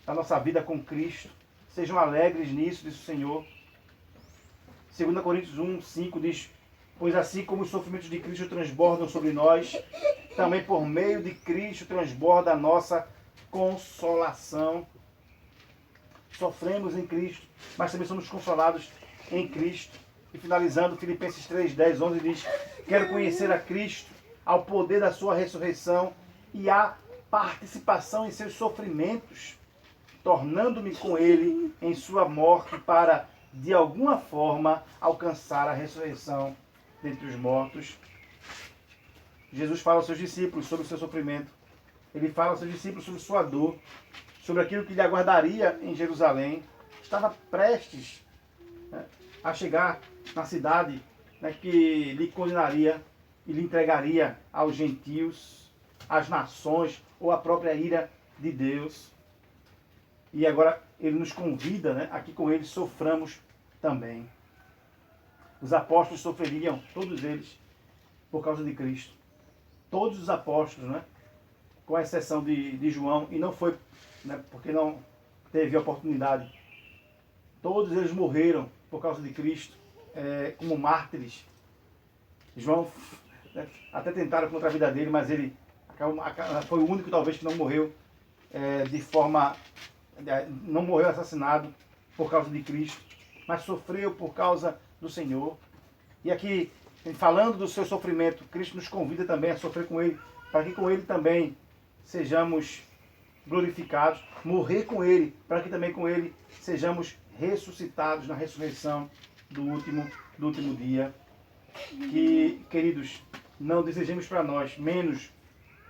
da nossa vida com Cristo. Sejam alegres nisso, diz o Senhor. 2 Coríntios 1, 5 diz: pois assim como os sofrimentos de Cristo transbordam sobre nós, também por meio de Cristo transborda a nossa consolação. Sofremos em Cristo, mas também somos consolados em Cristo. E finalizando, Filipenses 3, 10, 11 diz: quero conhecer a Cristo, ao poder da sua ressurreição e a participação em seus sofrimentos, tornando-me com ele em sua morte, para, de alguma forma, alcançar a ressurreição dentre os mortos. Jesus fala aos seus discípulos sobre o seu sofrimento. Ele fala aos seus discípulos sobre sua dor, sobre aquilo que lhe aguardaria em Jerusalém. Estava prestes, né, a chegar na cidade, né, que lhe condenaria e lhe entregaria aos gentios, às nações ou à própria ira de Deus. E agora ele nos convida, né, aqui com ele soframos também. Os apóstolos sofreriam, todos eles, por causa de Cristo. Todos os apóstolos, né, com exceção de João, e não foi, né, porque não teve oportunidade. Todos eles morreram por causa de Cristo, como mártires. João, né, até tentaram contra a vida dele, mas ele foi o único talvez que não morreu de forma, não morreu assassinado por causa de Cristo, mas sofreu por causa do Senhor. E aqui, falando do seu sofrimento, Cristo nos convida também a sofrer com ele, para que com ele também sejamos glorificados, morrer com ele, para que também com ele sejamos ressuscitados na ressurreição do último dia. Que, queridos, não desejemos para nós menos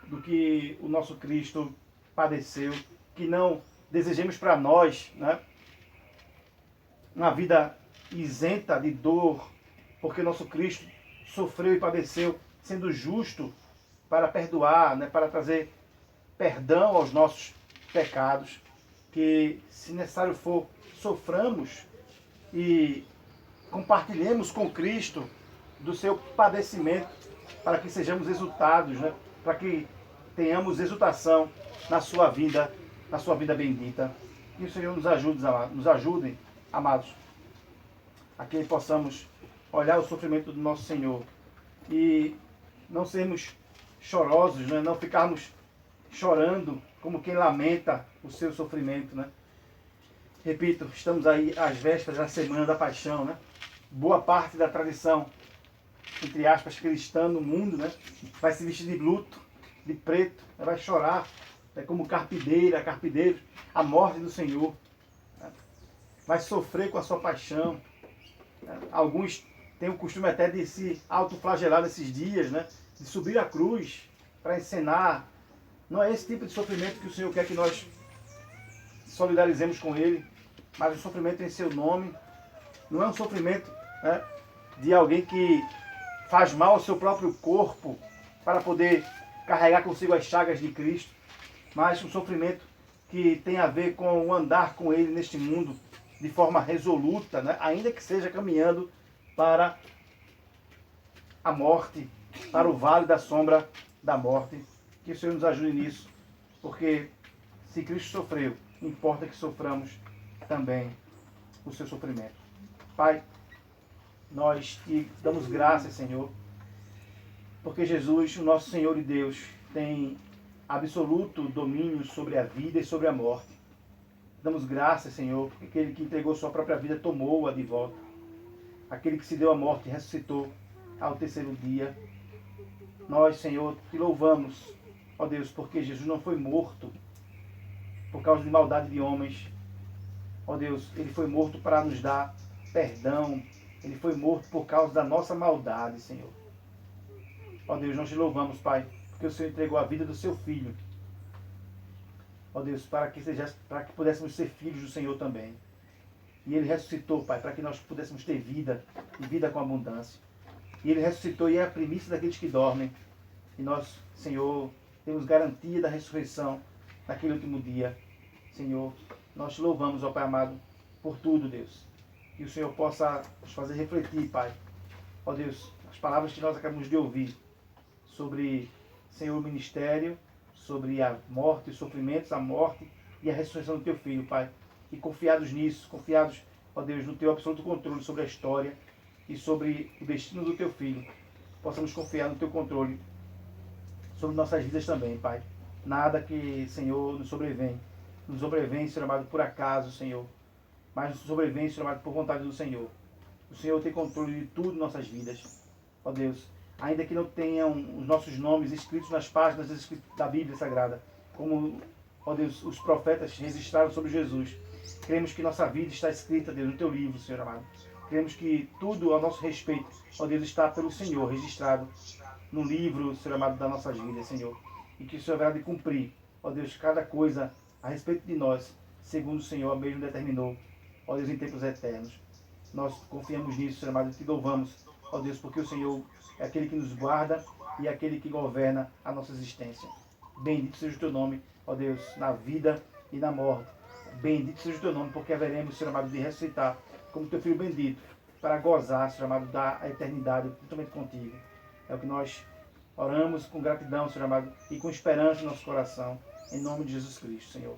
do que o nosso Cristo padeceu, que não desejemos para nós, né, uma vida isenta de dor, porque nosso Cristo sofreu e padeceu, sendo justo para perdoar, né, para trazer perdão aos nossos pecados, que, se necessário for, soframos e compartilhemos com Cristo do seu padecimento, para que sejamos exultados, né, para que tenhamos exultação na sua vida bendita. Que o Senhor nos ajude, amados, a que possamos olhar o sofrimento do nosso Senhor e não sermos chorosos, né? Não ficarmos chorando como quem lamenta o seu sofrimento, né? Repito, estamos aí às vésperas da Semana da Paixão, né? Boa parte da tradição, entre aspas, cristã no mundo, né, vai se vestir de luto, de preto, vai chorar, como carpideiro, a morte do Senhor, né? Vai sofrer com a sua paixão. Alguns têm o costume até de se autoflagelar nesses dias, né, de subir a cruz para encenar. Não é esse tipo de sofrimento que o Senhor quer que nós solidarizemos com Ele, mas o sofrimento em seu nome. Não é um sofrimento, né, de alguém que faz mal ao seu próprio corpo para poder carregar consigo as chagas de Cristo, mas um sofrimento que tem a ver com o andar com Ele neste mundo de forma resoluta, né? Ainda que seja caminhando para a morte, para o vale da sombra da morte. Que o Senhor nos ajude nisso, porque se Cristo sofreu, importa que soframos também o seu sofrimento. Pai, nós te damos graças, Senhor, porque Jesus, o nosso Senhor e Deus, tem absoluto domínio sobre a vida e sobre a morte. Damos graças, Senhor, porque aquele que entregou sua própria vida tomou-a de volta. aquele que se deu à morte e ressuscitou ao terceiro dia. Nós, Senhor, te louvamos, ó Deus, porque Jesus não foi morto por causa de maldade de homens. Ó Deus, ele foi morto para nos dar perdão. Ele foi morto por causa da nossa maldade, Senhor. Ó Deus, nós te louvamos, Pai, porque o Senhor entregou a vida do seu Filho. Ó Deus, para que pudéssemos ser filhos do Senhor também. E ele ressuscitou, Pai, para que nós pudéssemos ter vida, e vida com abundância. E ele ressuscitou e é a primícia daqueles que dormem. E nós, Senhor, temos garantia da ressurreição naquele último dia. Senhor, nós te louvamos, ó Pai amado, por tudo, Deus. Que o Senhor possa nos fazer refletir, Pai. Ó Deus, as palavras que nós acabamos de ouvir sobre, Senhor, o ministério, sobre a morte, os sofrimentos, a morte e a ressurreição do Teu Filho, Pai. E confiados nisso, confiados, ó Deus, no Teu absoluto controle sobre a história e sobre o destino do Teu Filho, possamos confiar no Teu controle sobre nossas vidas também, Pai. Nada que, Senhor, nos sobrevém, Senhor amado, por acaso, Senhor, mas nos sobrevém, Senhor amado, por vontade do Senhor. O Senhor tem controle de tudo em nossas vidas, ó Deus. Ainda que não tenham os nossos nomes escritos nas páginas da Bíblia Sagrada, como, ó Deus, os profetas registraram sobre Jesus, cremos que nossa vida está escrita, Deus, no Teu livro, Senhor amado. Cremos que tudo a nosso respeito, ó Deus, está pelo Senhor, registrado no livro, Senhor amado, das nossas vidas, Senhor. E que o Senhor haverá de cumprir, ó Deus, cada coisa a respeito de nós, segundo o Senhor mesmo determinou, ó Deus, em tempos eternos. Nós confiamos nisso, Senhor amado, e te louvamos, ó Deus, porque o Senhor é aquele que nos guarda e é aquele que governa a nossa existência. Bendito seja o Teu nome, ó Deus, na vida e na morte. Bendito seja o Teu nome, porque haveremos, Senhor amado, de ressuscitar como Teu Filho bendito, para gozar, Senhor amado, da eternidade, juntamente contigo. É o que nós oramos com gratidão, Senhor amado, e com esperança no nosso coração, em nome de Jesus Cristo, Senhor.